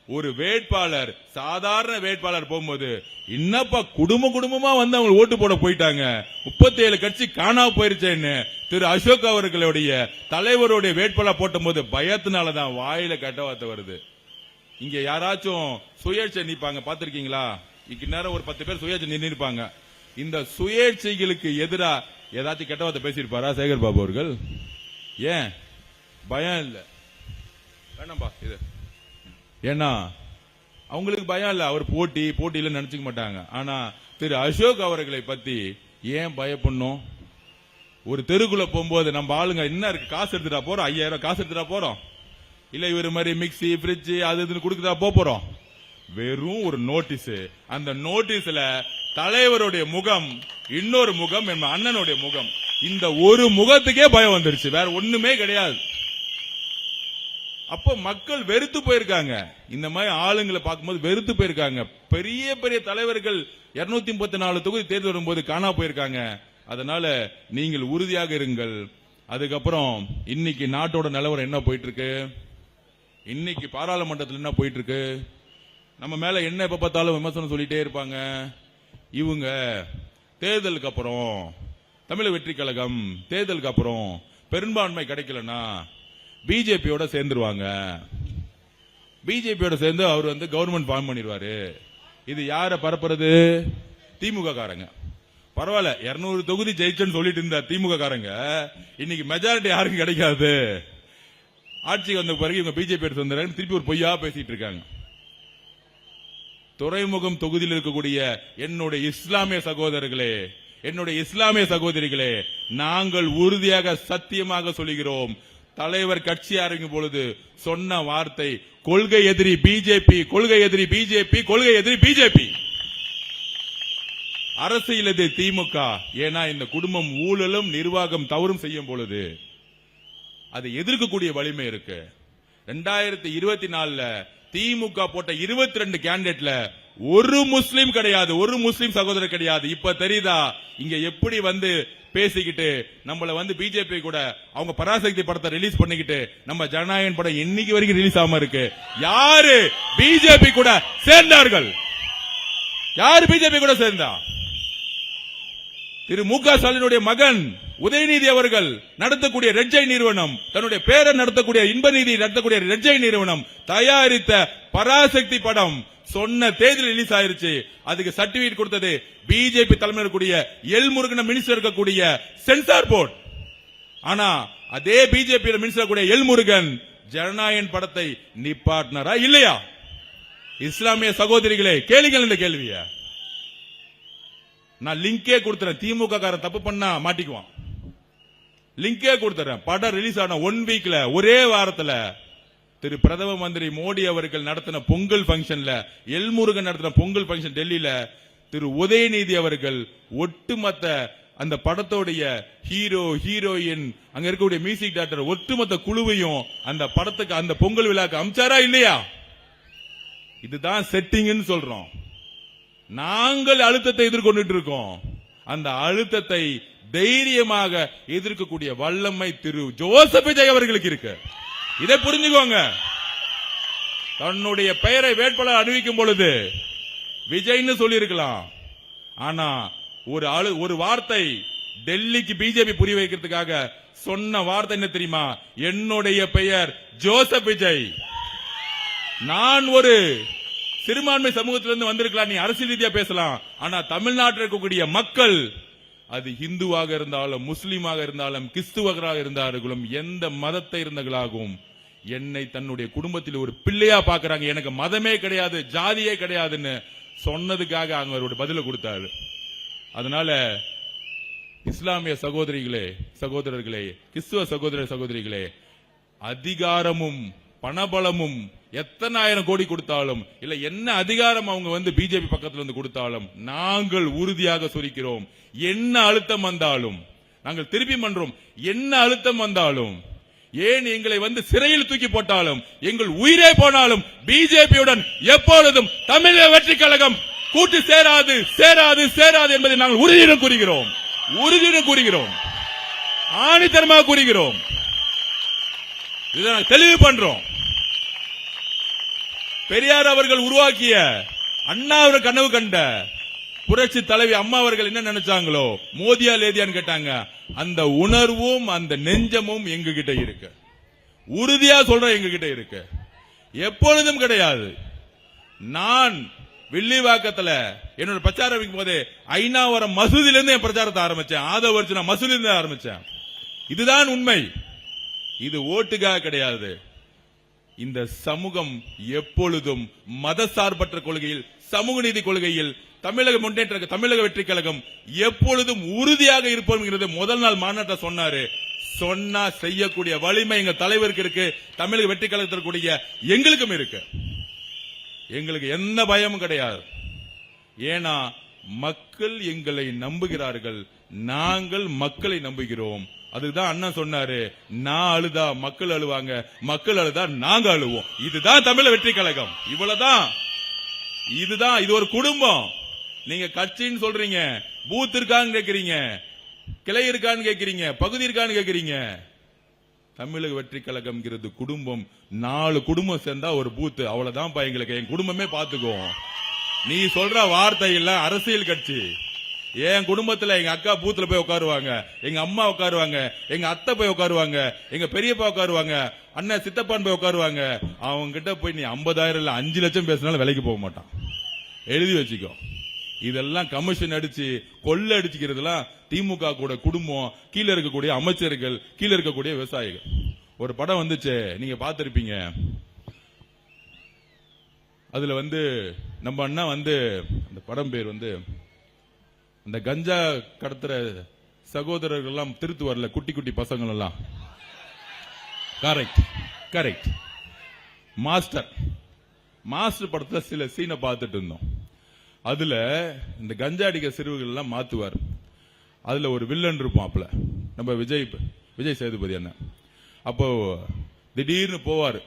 A: ஒரு வேட்பாளர், சாதாரண வேட்பாளர் போகும்போது என்னப்பா குடும்பமா அவங்க ஓட்டு போட போயிட்டாங்க, 37 கட்சி காணாம போயிருச்சேன்னு திரு அசோக் அவர்களுடைய தலைவருடைய வேட்பாளர் போட்டும் போது பயத்தினாலதான் வாயில கெட்ட வார்த்தை வருது. இங்க யாராச்சும் சுயேட்சை நிப்பாங்க, பாத்திருக்கீங்களா? இந்நேரம் ஒரு 10 பேர் சுயேட்சை நின்றுப்பாங்க. இந்த சுயேட்சைகளுக்கு எதிரா ஏதாச்சும் கெட்ட வார்த்தை பேசியிருப்பாரா சேகர் பாபு அவர்கள்? ஏன் பயம் இல்ல? வேணாம்பா இது. ஏன்னா அவங்களுக்கு பயம் இல்ல. அவர் போட்டியில நினைச்சுக்க மாட்டாங்க. ஆனா திரு அசோக் அவர்களை பத்தி ஏன் பயப்படணும்? ஒரு தெருக்குள்ள போகும்போது நம்ம ஆளுங்க என்ன இருக்கு, காசு எடுத்துட்டா போறோம், 5000 காசு எடுத்துட்டா போறோம், இல்ல இவர் மாதிரி மிக்சி பிரிட்ஜ் அது இதுன்னு கொடுக்குதா போறோம். வெறும் ஒரு நோட்டீஸ். அந்த நோட்டீஸ்ல தலைவருடைய முகம், இன்னொரு முகம் என் அண்ணனுடைய முகம். இந்த ஒரு முகத்துக்கே பயம் வந்துருச்சு, வேற ஒண்ணுமே கிடையாது. அப்ப மக்கள் வெறுத்து போயிருக்காங்க. இந்த மாதிரி ஆளுங்களை பார்க்கும்போது வெறுத்து போயிருக்காங்க. பெரிய பெரிய தலைவர்கள் 234 தொகுதி தேர்தல் வரும்போது காணா போயிருக்காங்க. அதனால நீங்கள் உறுதியாக இருங்கள். அதுக்கப்புறம் இன்னைக்கு நாட்டோட நிலவரம் என்ன போயிட்டு இருக்கு, இன்னைக்கு பாராளுமன்றத்தில் என்ன போயிட்டு இருக்கு, நம்ம மேல என்ன எப்ப பார்த்தாலும் விமர்சனம் சொல்லிட்டே இருப்பாங்க. இவங்க தேர்தலுக்கு அப்புறம் தமிழக வெற்றி கழகம் தேர்தலுக்கு அப்புறம் பெரும்பான்மை கிடைக்கலன்னா பிஜேபியோட சேர்ந்துருவாங்க. பிஜேபியோட சேர்ந்து அவர் கவர்மெண்ட் ஃபார்ம் பண்ணிடுவாரு. இது யார பரப்புறது? திமுக காரங்க. பரவாயில்ல, 200 தொகுதி ஜெயிச்சன்னு சொல்லிட்டு இருந்த திமுக காரங்க இன்னைக்கு மெஜாரிட்டி யாருக்கும் கிடைக்காது, ஆட்சிக்கு வந்த பிறகு இவங்க பிஜேபி எடுத்து வந்தாங்க, திருப்பி ஒரு பொய்யா பேசிட்டு இருக்காங்க. துறைமுகம் தொகுதியில் இருக்கக்கூடிய என்னுடைய இஸ்லாமிய சகோதரர்களே, என்னுடைய இஸ்லாமிய சகோதரிகளே, நாங்கள் உறுதியாக சத்தியமாக சொல்லுகிறோம், தலைவர் கட்சி ஆரம்பிக்கும் பொழுது சொன்ன வார்த்தை கொள்கை எதிரி பிஜேபி, கொள்கை எதிரி பிஜேபி, கொள்கை எதிரி பிஜேபி. அரசியல் எதிரி திமுக. ஏன்னா இந்த குடும்பம் ஊழலும் நிர்வாகம் தவறும் செய்யும் பொழுது அதை எதிர்க்கக்கூடிய வலிமை இருக்கு. 2024 திமுக போட்ட 22 கேண்டிடேட்ல ஒரு முஸ்லீம் கிடையாது, ஒரு முஸ்லீம் சகோதரர் கிடையாது. இப்ப தெரியுதா இங்க எப்படி பேசிக்கிட்டு நம்மள பிஜேபி கூட அவங்க பராசக்தி படத்தை ரிலீஸ் பண்ணிக்கிட்டு நம்ம ஜனநாயகன் படம் இன்னைக்கு வரைக்கும் ரிலீஸ் ஆகாம இருக்கு. யாரு பிஜேபி கூட சேர்ந்தார்கள்? யாரு பிஜேபி கூட சேர்ந்தா? திரு மு க ஸ்டாலினுடைய மகன் உதயநிதி அவர்கள் நடத்தக்கூடிய ரெட்ஜை நிறுவனம், தன்னுடைய பேரன் நடத்தக்கூடிய இன்பநிதி நடத்தக்கூடிய ரெட்ஜை நிறுவனம் தயாரித்த பராசக்தி படம் சொன்ன தேதியில் ரிலீஸ் ஆயிருச்சு. அதுக்கு சர்டிபிகேட் கொடுத்தது பிஜேபி தலைமையில் இருக்கக்கூடிய எல் முருகன் மினிஸ்டர் இருக்கக்கூடிய சென்சார் போர்டு. ஆனா அதே பிஜேபி மினிஸ்டர் கூடிய எல் முருகன் ஜனநாயகன் படத்தை நிப்பாட்டினாரா இல்லையா? இஸ்லாமிய சகோதரிகளே கேளுங்கள் இந்த கேள்விய. நான் லிங்கே கொடுத்துறேன், திமுக காரன் தப்பு பண்ணா மாட்டிக்குவான். லிங்கே கொடுத்துறேன். படம் ரிலீஸ் ஆன 1 வீக்ல, ஒரே வாரத்துல திரு பிரதம மந்திரி மோடி அவர்கள் நடத்தின பொங்கல் பங்கன்ல, எல் முருகன் நடத்தின பொங்கல் பங்கன் டெல்லியில திரு உதயநிதி அவர்கள் ஒட்டுமொத்த அந்த படத்தோடைய ஹீரோ ஹீரோயின் அங்க இருக்கக்கூடிய மியூசிக் டைரக்டர் ஒட்டுமொத்த குழுவையும் அந்த படத்துக்கு அந்த பொங்கல் விழாக்கு அமிச்சாரா இல்லையா? இதுதான் செட்டிங்னு சொல்றோம். நாங்கள் அழுத்தத்தை எதிர்கொண்டு இருக்கோம். அந்த அழுத்தத்தை தைரியமாக எதிர்க்கக்கூடிய வல்லமை திரு ஜோசப் விஜய் அவர்களுக்கு இருக்கு. இதை புரிஞ்சுக்கோங்க. தன்னுடைய பெயரை வேட்பாளர் அறிவிக்கும் பொழுது விஜய்னு சொல்லி இருக்கலாம். ஆனா ஒரு வார்த்தை டெல்லிக்கு பிஜேபி புரிய வைக்கிறதுக்காக சொன்ன வார்த்தை என்ன தெரியுமா? என்னுடைய பெயர் ஜோசப் விஜய். நான் ஒரு சிறுபான்மை சமூகத்திலிருந்து வந்திருக்கலாம், நீ அரசியல் ரீதியா பேசலாம். ஆனா தமிழ்நாட்டில் இருக்கக்கூடிய மக்கள், அது இந்துவாக இருந்தாலும் முஸ்லீமாக இருந்தாலும் கிறிஸ்துவராக இருந்தாலும் எந்த மதத்தை இருந்தவர்களாகவும் என்னை தன்னுடைய குடும்பத்தில் ஒரு பிள்ளையா பாக்குறாங்க. எனக்கு மதமே கிடையாது, ஜாதியே கிடையாதுன்னு சொன்னதுக்காக அவருடைய பதில கொடுத்தாரு. அதனால இஸ்லாமிய சகோதரிகளே, சகோதரர்களே, கிறிஸ்துவ சகோதர சகோதரிகளே, அதிகாரமும் பணபலமும் எத்தனை ஆயிரம் கோடி கொடுத்தாலும் இல்ல என்ன அதிகாரம் அவங்க பிஜேபி பக்கத்துல கொடுத்தாலும் நாங்கள் உறுதியாக சொல்லிக்கிறோம். என்ன அழுத்தம் வந்தாலும் நாங்கள் திருப்பி பண்றோம். என்ன அழுத்தம் வந்தாலும், ஏன் எங்களை சிறையில் தூக்கி போட்டாலும், எங்கள் உயிரே போனாலும் பிஜேபியுடன் எப்பொழுதும் தமிழக வெற்றி கழகம் கூட்டு சேராது சேராது சேராது என்பதை நாங்கள் உறுதியுடன் கூறுகிறோம். உறுதியுடன் கூறுகிறோம், ஆணித்தரமாக கூறுகிறோம். இதை நாங்கள் தெளிவு பண்றோம். பெரியார் அவர்கள் உருவாக்கிய, அண்ணா அவர்கள் கனவு கண்ட புரட்சி தலைவி அம்மா அவர்கள் என்ன நினைச்சாங்களோ, மோதியா லேதியான்னு கேட்டாங்க. அந்த உணர்வும் அந்த நெஞ்சமும் எங்க கிட்ட இருக்கு. உறுதியா சொல்ற எங்க கிட்ட இருக்கு. எப்பொழுதும் கிடையாது. நான் வில்லிவாக்கத்துல என்னோட பிரச்சாரம் வைக்கும் போது ஐநாவரம் மசூதியில இருந்து என் பிரச்சாரத்தை ஆரம்பிச்சேன். ஆதவர்ச்சி நான் மசூதியில இருந்து ஆரம்பிச்சேன். இதுதான் உண்மை. இது ஓட்டுக்காக கிடையாது. இந்த சமூகம் எப்பொழுதும் மதசார்பற்ற கொள்கையில், சமூக நீதி கொள்கையில் தமிழக முன்னேற்ற தமிழக வெற்றி கழகம் எப்பொழுதும் உறுதியாக இருப்போம். முதல் நாள் மாநாட்டை சொன்னாரு. சொன்னா செய்யக்கூடிய வலிமை எங்க தலைவருக்கு இருக்கு, தமிழக வெற்றி கழகத்திற்குரிய எங்களுக்கும் இருக்கு. எங்களுக்கு எந்த பயமும் கிடையாது. ஏன்னா மக்கள் எங்களை நம்புகிறார்கள், நாங்கள் மக்களை நம்புகிறோம். அதுதான் அண்ணன் சொன்னாரு, நான் அழுதா மக்கள் அழுவாங்க, மக்கள் அழுதா நாங்க அழுவோம். இதுதான் தமிழ் வெற்றி கழகம். இவ்வளவுதான். இதுதான். இது ஒரு குடும்பம். நீங்க கட்சின்னு சொல்றீங்க, பூத் இருக்கான்னு கேக்குறீங்க, கிளை இருக்கான்னு கேக்குறீங்க, பகுதி இருக்கான்னு கேக்குறீங்க. தமிழக வெற்றி கழகம்ங்கிறது குடும்பம். 4 குடும்பம் சேர்ந்தா ஒரு பூத்து. அவ்வளவுதான் எங்களுக்கு. என் குடும்பமே பாத்துக்கோ. நீ சொல்ற வார்த்தை இல்ல அரசியல் கட்சி. என் குடும்பத்துல எங்க அக்கா பூத்துல போய் உட்காருவாங்க, எங்க அம்மா உட்காருவாங்க, எங்க அத்தை போய் உட்காருவாங்க, எங்க பெரியப்பா உட்காருவாங்க, அண்ணன் சித்தப்பான் போய் உட்காருவாங்க. அவங்க கிட்ட போய் நீ 50,000 இல்ல 5 லட்சம் பேசினாலும் விலைக்கு போக மாட்டான். எழுதி வச்சுக்கோ. இதெல்லாம் கமிஷன் அடிச்சு கொள்ள அடிச்சுக்கிறதுலாம் திமுக கூட குடும்பம், கீழே இருக்கக்கூடிய அமைச்சர்கள், கீழே இருக்கக்கூடிய விவசாயிகள். ஒரு படம் வந்துச்சு, நீங்க பாத்திருப்பீங்க. அதுல நம்ம அண்ணா அந்த படம் பேர் அந்த கஞ்சா கடத்துற சகோதரர்கள் எல்லாம் திருத்து வரல, குட்டி குட்டி பசங்கள் எல்லாம். Correct correct. மாஸ்டர் படத்துல சில சீனை பார்த்துட்டு இருந்தோம். அதுல இந்த கஞ்சா அடிக்க சிறுவர்கள் எல்லாம் மாத்துவார். அதுல ஒரு வில்லன் இருப்பாப்ல, நம்ம விஜய் சேதுபதி அண்ணன். அப்போ திடீர்னு போவாரு.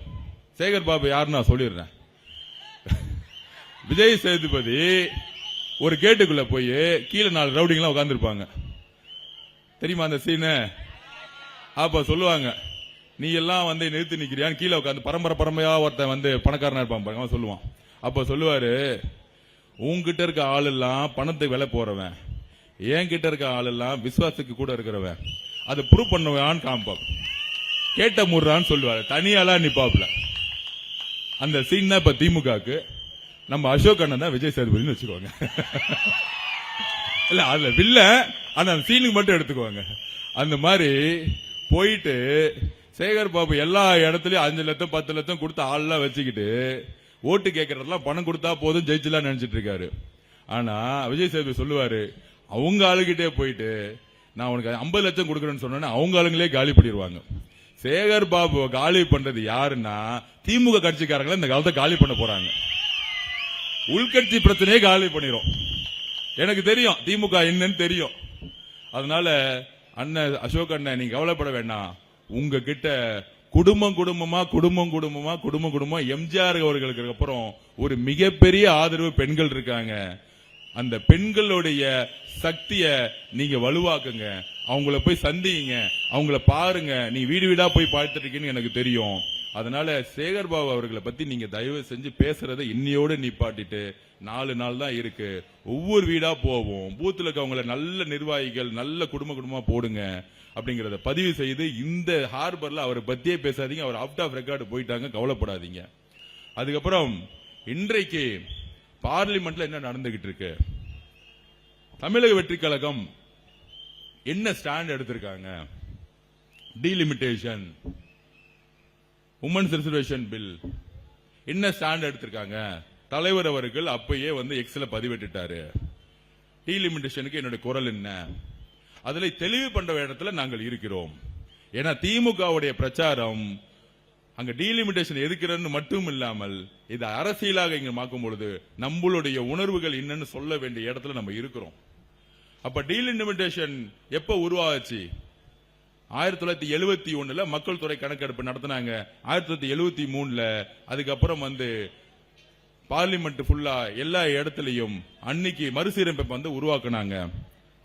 A: சேகர் பாபு யாருன்னு நான் சொல்லிடுறேன். விஜய் சேதுபதி ஒரு கேட்டுக்குள்ள போய் கீழே 4 ரவுடிங்கெல்லாம் உட்கார்ந்துருப்பாங்க. தெரியுமா அந்த சீனு? அப்ப சொல்லுவாங்க, நீ எல்லாம் நிறுத்தி நிக்கிறியான்னு கீழே உட்காந்து பரம்பரையா ஒருத்தன் பணக்காரனா இருப்பான் பாருங்க, அவன் சொல்லுவான். அப்ப சொல்லுவாரு, உங்ககிட்ட இருக்க ஆள் எல்லாம் பணத்துக்கு விலை போறவன், என் கிட்ட இருக்க ஆள் எல்லாம் விசுவாசத்துக்கு கூட இருக்கிறவன், அதை ப்ரூவ் பண்ணுவான்னு காமிப்பான். கேட்ட முறான்னு சொல்லுவாரு, தனியாலாம் நிப்பாப்ல. அந்த சீன் தான் இப்ப திமுகக்கு. நம்ம அசோக் அண்ணன் தான் விஜய் சேதுபதினு வச்சுக்கோங்க. இல்ல அதுல வில்ல, ஆனா அந்த சீனுக்கு மட்டும் எடுத்துக்குவாங்க. அந்த மாதிரி போயிட்டு சேகர் பாபு எல்லா இடத்துலயும் 5 லட்சம் 10 லட்சம் கொடுத்து ஆள்லாம் வச்சுக்கிட்டு ஓட்டு கேட்கறதெல்லாம் பணம் கொடுத்தா போதும் ஜெயிச்சலாம் நினைச்சிட்டு இருக்காரு. ஆனா விஜய் சேதுபதி சொல்லுவாரு, அவங்க ஆளுகிட்டே போயிட்டு நான் உனக்கு 50 லட்சம் கொடுக்கறேன்னு சொன்னேன்னா அவங்க ஆளுங்களே காலி பண்ணிடுவாங்க. சேகர் பாபு காலி பண்றது யாருன்னா திமுக கட்சிக்காரங்களை இந்த காலத்தை காலி பண்ண போறாங்க. உள்கட்சி பிரச்சனையே காலி பண்ணிரும். எனக்கு தெரியும் திமுக என்னன்னு தெரியும். அதனால அண்ணன் அசோக் அண்ணன், நீங்க கவலைப்பட வேண்டாம். உங்ககிட்ட குடும்பமா எம்ஜிஆர் அவர்களுக்கு அப்புறம் ஒரு மிகப்பெரிய ஆதரவு பெண்கள் இருக்காங்க. அந்த பெண்களுடைய சக்திய நீங்க வலுவாக்குங்க, அவங்கள போய் சந்திங்க, அவங்கள பாருங்க. நீ வீடு வீடா போய் பார்த்துட்டு இருக்கீங்கன்னு எனக்கு தெரியும். அதனால சேகர் பாபு அவர்களை பத்தி நீங்க தயவு செஞ்சு பேசுறதை இன்னையோடு நிப்பாட்டிட்டு 4 நாள் தான் இருக்கு, ஒவ்வொரு வீடா போவோம், பூத்துல இருக்கவங்கள நல்ல நிர்வாகிகள் நல்ல குடும்பமா போடுங்க அப்படிங்கறத பதிவு செய்து இந்த ஹார்பர்ல அவரை பத்தியே பேசாதீங்க. அவர் அவுட் ஆஃப் ரெக்கார்டு போயிட்டாங்க, கவலைப்படாதீங்க. அதுக்கப்புறம் இன்றைக்கு பார்லிமெண்ட்ல என்ன நடந்துகிட்டு இருக்கு, தமிழக வெற்றி கழகம் என்ன ஸ்டாண்ட் எடுத்திருக்காங்க, டீலிமிட்டேஷன், உமன்ஸ் ரிசர்வேஷன் பில் என்ன ஸ்டாண்ட் எடுத்திருக்காங்க. தலைவர் அவர்கள் அப்பயே எக்ஸ்ல பதிவிட்டாரு, டீலிமிட்டேஷனுக்கு என்னுடைய குரல் என்ன, அதுல தெளிவு பண்ற இடத்துல நாங்கள் இருக்கிறோம். ஏன்னா திமுகவுடைய பிரச்சாரம் அங்க டீலிமிட்டேஷன் எதுக்குறன்னு மட்டும் இல்லாமல் இது அரசியலாக இங்க மாக்கும் பொழுது நம்மளுடைய உணர்வுகள் என்னன்னு சொல்ல வேண்டிய இடத்துல நம்ம இருக்கிறோம். அப்ப டீலிமிட்டேஷன் எப்ப உருவாச்சு? 1971 மக்கள் துறை கணக்கெடுப்பு நடத்தினாங்க. 1973 அதுக்கப்புறம் பார்லிமெண்ட் ஃபுல்லா எல்லா இடத்துலயும் அன்னைக்கு மறுசீரமைப்பு உருவாக்குனாங்க.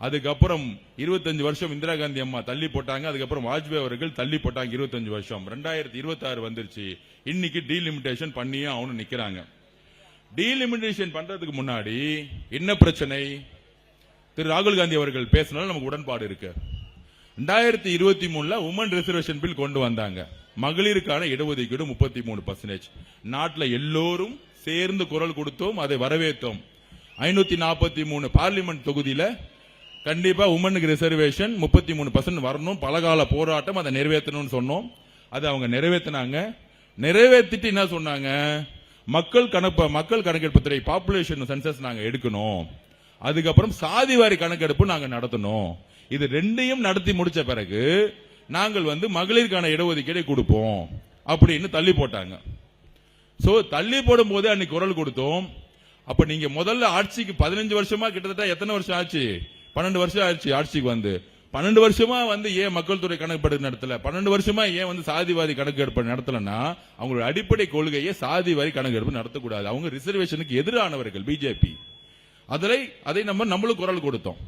A: அதுக்கப்புறம் 25 வருஷம் இந்திரா காந்தி அம்மா தள்ளி போட்டாங்க. அதுக்கப்புறம் வாஜ்பாய் அவர்கள் தள்ளி போட்டாங்க 25 வருஷம். 2026 வந்துருச்சு. இன்னைக்கு டீலிமிட்டேஷன் பண்ணியே அவனு நிக்கிறாங்க. டீலிமிட்டேஷன் பண்றதுக்கு முன்னாடி என்ன பிரச்சனை? திரு ராகுல் காந்தி அவர்கள் பேசினாலும் நமக்கு உடன்பாடு இருக்கு. 2023 உமன் ரிசர்வேஷன் பில் கொண்டு வந்தாங்க. மகளிருக்கான இடஒதுக்கீடு 33%. நாட்டில் எல்லோரும் சேர்ந்து குரல் கொடுத்தோம், அதை வரவேற்றோம். 543 பார்லிமெண்ட் தொகுதியில கண்டிப்பா உமனுக்கு ரிசர்வேஷன் 33% வரணும், பலகால போராட்டம், அதை நிறைவேற்றணும்னு சொன்னோம். அதை அவங்க நிறைவேற்றினாங்க. நிறைவேற்றிட்டு என்ன சொன்னாங்க? மக்கள் கணக்கெடுப்பு துறை பாப்புலேஷன் சென்சஸ் நாங்க எடுக்கணும், அதுக்கப்புறம் சாதிவாரி கணக்கெடுப்பு நாங்க நடத்தணும். இது ரெண்டையும் நடத்தி முடிச்ச பிறகு நாங்கள் மகளிருக்கான இடஒதுக்கீடை கொடுப்போம் அப்படின்னு தள்ளி போட்டாங்க. சோ தள்ளி போடும் போது அன்னைக்கு குரல் கொடுத்தோம். அப்ப நீங்க முதல்ல ஆட்சிக்கு 15 வருஷமா கிட்டத்தட்ட எத்தனை வருஷம் ஆச்சு? 12 வருஷம் ஆச்சு ஆட்சிக்கு வந்து. 12 வருஷமா வந்து ஏன் மக்கள் தொகை கணக்கெடுப்பு நடத்தல? 12 வருஷமா ஏன் வந்து சாதிவாரி கணக்கெடுப்பு நடத்தலன்னா அவங்களோட அடிப்படை கொள்கையை சாதிவாரி கணக்கெடுப்பு நடத்தக்கூடாது. அவங்க ரிசர்வேஷனுக்கு எதிரானவர்கள் பிஜேபி. அதை நம்மளும் குரல் கொடுத்தோம்.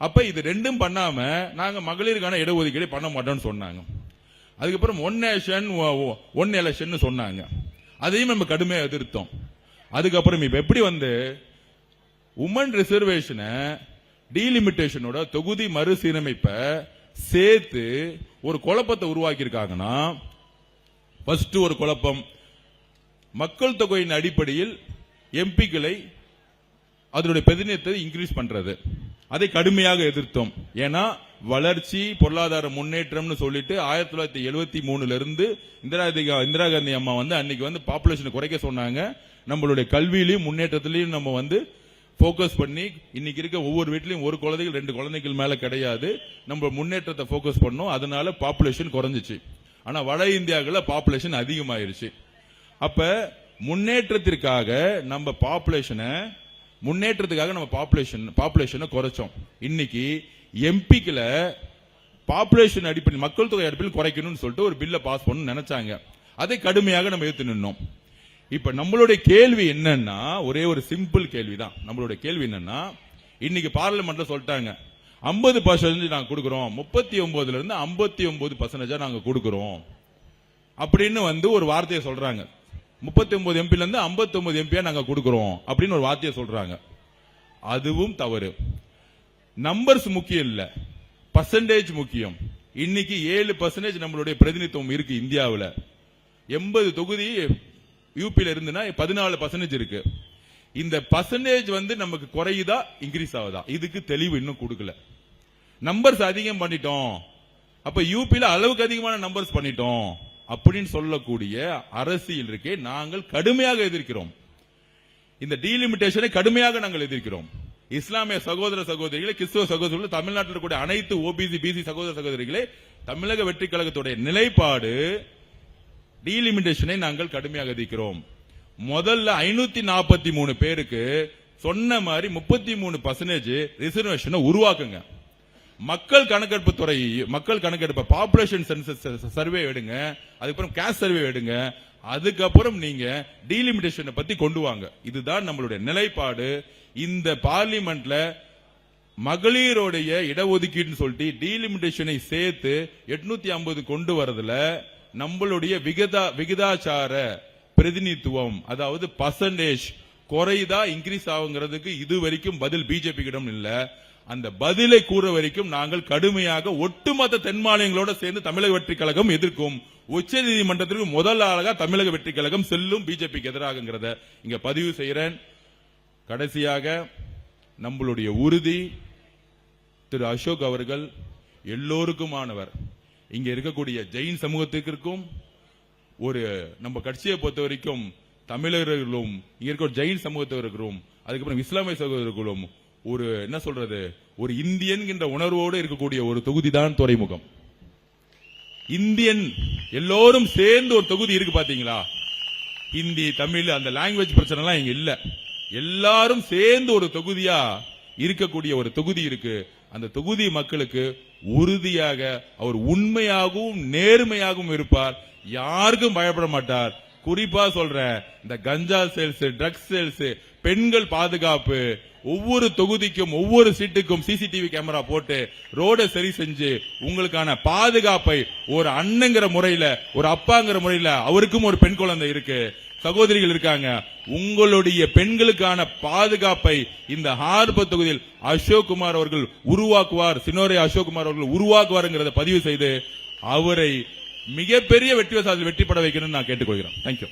A: அப்ப இது ரெண்டும் பண்ணாம நாங்க மகளிருக்கான இடஒதுக்கீடு பண்ண மாட்டோம்னு சொன்னாங்க. அதுக்கப்புறம் ஒன் நேஷன் ஒன் எலெக்ஷன் சொன்னாங்க. அதையும் நம்ம கடுமையாக எதிர்த்தோம். அதுக்கப்புறம் இப்ப எப்படி வந்து உமன் ரிசர்வேஷனை டீலிமிட்டேஷனோட தொகுதி மறுசீரமைப்பை சேர்த்து ஒரு குழப்பத்தை உருவாக்கி இருக்காங்கன்னா, ஃபர்ஸ்ட் ஒரு குழப்பம், மக்கள் தொகையின் அடிப்படையில் எம்பிக்களை அதனுடைய பிரதிநிதித்துவத்தை இன்க்ரீஸ் பண்றது. அதை கடுமையாக எதிர்த்தோம். ஏன்னா வளர்ச்சி பொருளாதார முன்னேற்றம்னு சொல்லிட்டு 1973 இருந்து இந்திரா காந்தி அம்மா வந்து அன்னைக்கு வந்து பாப்புலேஷனை குறைக்க சொன்னாங்க. நம்மளுடைய கல்வியிலையும் முன்னேற்றத்திலையும் நம்ம வந்து போக்கஸ் பண்ணி இன்னைக்கு இருக்க ஒவ்வொரு வீட்லயும் ஒரு குழந்தைகள் 2 குழந்தைகள் மேல கிடையாது. நம்ம முன்னேற்றத்தை போக்கஸ் பண்ணோம். அதனால பாப்புலேஷன் குறைஞ்சிச்சு. ஆனா வட இந்தியாவில் பாப்புலேஷன் அதிகமாயிருச்சு. அப்ப முன்னேற்றத்திற்காக நம்ம பாப்புலேஷனை குறைச்சோம். இன்னைக்கு எம்பிக்ல பாப்புலேஷன் அடிப்படை மக்கள் தொகை அடிப்படையில் குறைக்கணும்னு சொல்லிட்டு ஒரு பில்ல பாஸ் பண்ண நினைச்சாங்க. அதை கடுமையாக நம்ம எதிர்த்து நின்னோம். இப்ப நம்மளுடைய கேள்வி என்னன்னா, ஒரே ஒரு சிம்பிள் கேள்விதான். நம்மளுடைய கேள்வி என்னன்னா, இன்னைக்கு பார்லிமெண்ட்ல சொல்லிட்டாங்க 50% நாங்க கொடுக்கிறோம், 39 இருந்து 59% நாங்க கொடுக்கிறோம் அப்படின்னு வந்து ஒரு வார்த்தையை சொல்றாங்க. 39 எம்பில இருந்து 59 எம்பியா நாங்க கொடுக்கிறோம் அப்படின்னு ஒரு வார்த்தையை சொல்றாங்க. அதுவும் தவறு. நம்பர்ஸ் முக்கியம் இல்ல, பர்சன்டேஜ் முக்கியம். இன்னைக்கு 7% நம்மளுடைய பிரதிநிதித்துவம் இருக்கு இந்தியாவில். 80 தொகுதி யூபில இருந்துன்னா 14% இருக்கு. இந்த பர்சன்டேஜ் வந்து நமக்கு குறையுதா இன்க்ரீஸ் ஆகுதா? இதுக்கு தெளிவு இன்னும் கொடுக்கல. நம்பர்ஸ் அதிகம் பண்ணிட்டோம், அப்ப யூபில அளவுக்கு அதிகமான நம்பர்ஸ் பண்ணிட்டோம் அப்படின்னு சொல்லக்கூடிய அரசியல் இருக்கே, நாங்கள் கடுமையாக எதிர்க்கிறோம். இந்த டீலிமிட்டேஷனை கடுமையாக நாங்கள் எதிர்க்கிறோம். இஸ்லாமிய சகோதர சகோதரிகளை, கிறிஸ்துவ சகோதரர்கள், தமிழ்நாட்டில் இருக்கக்கூடிய அனைத்து ஓபிசி பிசி சகோதர சகோதரிகளே, தமிழக வெற்றி கழகத்துடைய நிலைப்பாடு டீலிமிட்டேஷனை நாங்கள் கடுமையாக எதிர்க்கிறோம். முதல்ல 543 பேருக்கு சொன்ன மாதிரி 33% ரிசர்வேஷனை உருவாக்குங்க. மக்கள் கணக்கெடுப்பு பாப்புலேஷன் சென்சஸ் சர்வே எடுங்க, அதுக்கப்புறம் கேஸ்ட் சர்வே எடுங்க, அதுக்கப்புறம் நீங்க டீலிமிட்டேஷனை பத்தி கொண்டு வாங்க. இதுதான் நம்மளுடைய நிலைப்பாடு. இந்த பார்லிமெண்ட்ல மகளிருடைய இடஒதுக்கீடு சொல்லிட்டு டீலிமிட்டேஷனை சேர்த்து 850 கொண்டு வரதுல நம்மளுடைய விகிதாச்சார பிரதிநிதித்துவம், அதாவது பர்சன்டேஜ் குறைதா இன்க்ரீஸ் ஆகுங்கிறதுக்கு இது வரைக்கும் பதில் பிஜேபி கிடம் இல்ல. அந்த பதிலை கூற வரைக்கும் நாங்கள் கடுமையாக ஒட்டுமொத்த தென் மாநிலங்களோட சேர்ந்து தமிழக வெற்றி கழகம் எதிர்க்கும். உச்ச நீதிமன்றத்திற்கு முதல் ஆளாக தமிழக வெற்றி கழகம் செல்லும் பிஜேபிக்கு எதிராக இங்க பதிவு செய்கிறேன். கடைசியாக நம்மளுடைய உறுதி, திரு அசோக் அவர்கள் எல்லோருக்குமானவர். இங்க இருக்கக்கூடிய ஜெயின் சமூகத்திற்கும் ஒரு நம்ம கட்சியை பொறுத்த வரைக்கும் தமிழர்களும் இங்க இருக்க ஜெயின் சமூகத்தவர்களும் அதுக்கப்புறம் இஸ்லாமிய சகோதரர்களும் ஒரு என்ன சொல்றது, ஒரு இந்தியன் என்ற உணர்வோடு இருக்கக்கூடிய ஒரு தொகுதி தான் துறைமுகம். இந்தியன் எல்லோரும் சேர்ந்து ஒரு தொகுதி இருக்கு பாத்தீங்களா? ஹிந்தி தமிழ் அந்த லாங்குவேஜ் பிரச்சனை எல்லாம் இங்க இல்ல. எல்லாரும் சேர்ந்து ஒரு தொகுதியா இருக்கக்கூடிய ஒரு தொகுதி இருக்கு. அந்த தொகுதி மக்களுக்கு உறுதியாக அவர் உண்மையாகவும் நேர்மையாகவும் இருப்பார். யாருக்கும் பயப்பட மாட்டார். குறிப்பா சொல்றேன், இந்த கஞ்சா சேல்ஸ், ட்ரக்ஸ் சேல்ஸ், பெண்கள் பாதுகாப்பு, ஒவ்வொரு தொகுதிக்கும் ஒவ்வொரு சீட்டுக்கும் சிசிடிவி கேமரா போட்டு ரோட சரி செஞ்சு உங்களுக்கான பாதுகாப்பை ஒரு அண்ணங்கிற முறையில, ஒரு அப்பாங்கிற முறையில, அவருக்கும் ஒரு பெண் குழந்தை இருக்கு, சகோதரிகள் இருக்காங்க, உங்களுடைய பெண்களுக்கான பாதுகாப்பை இந்த ஹார்பர் தொகுதியில் அசோக் குமார் அவர்கள் உருவாக்குவார். சினோரே அசோக் குமார் அவர்கள் உருவாக்குவார் பதிவு செய்து அவரை மிகப்பெரிய வெற்றி பெற வைக்கணும்னு நான் கேட்டுக்கொள்கிறேன். தேங்க்யூ.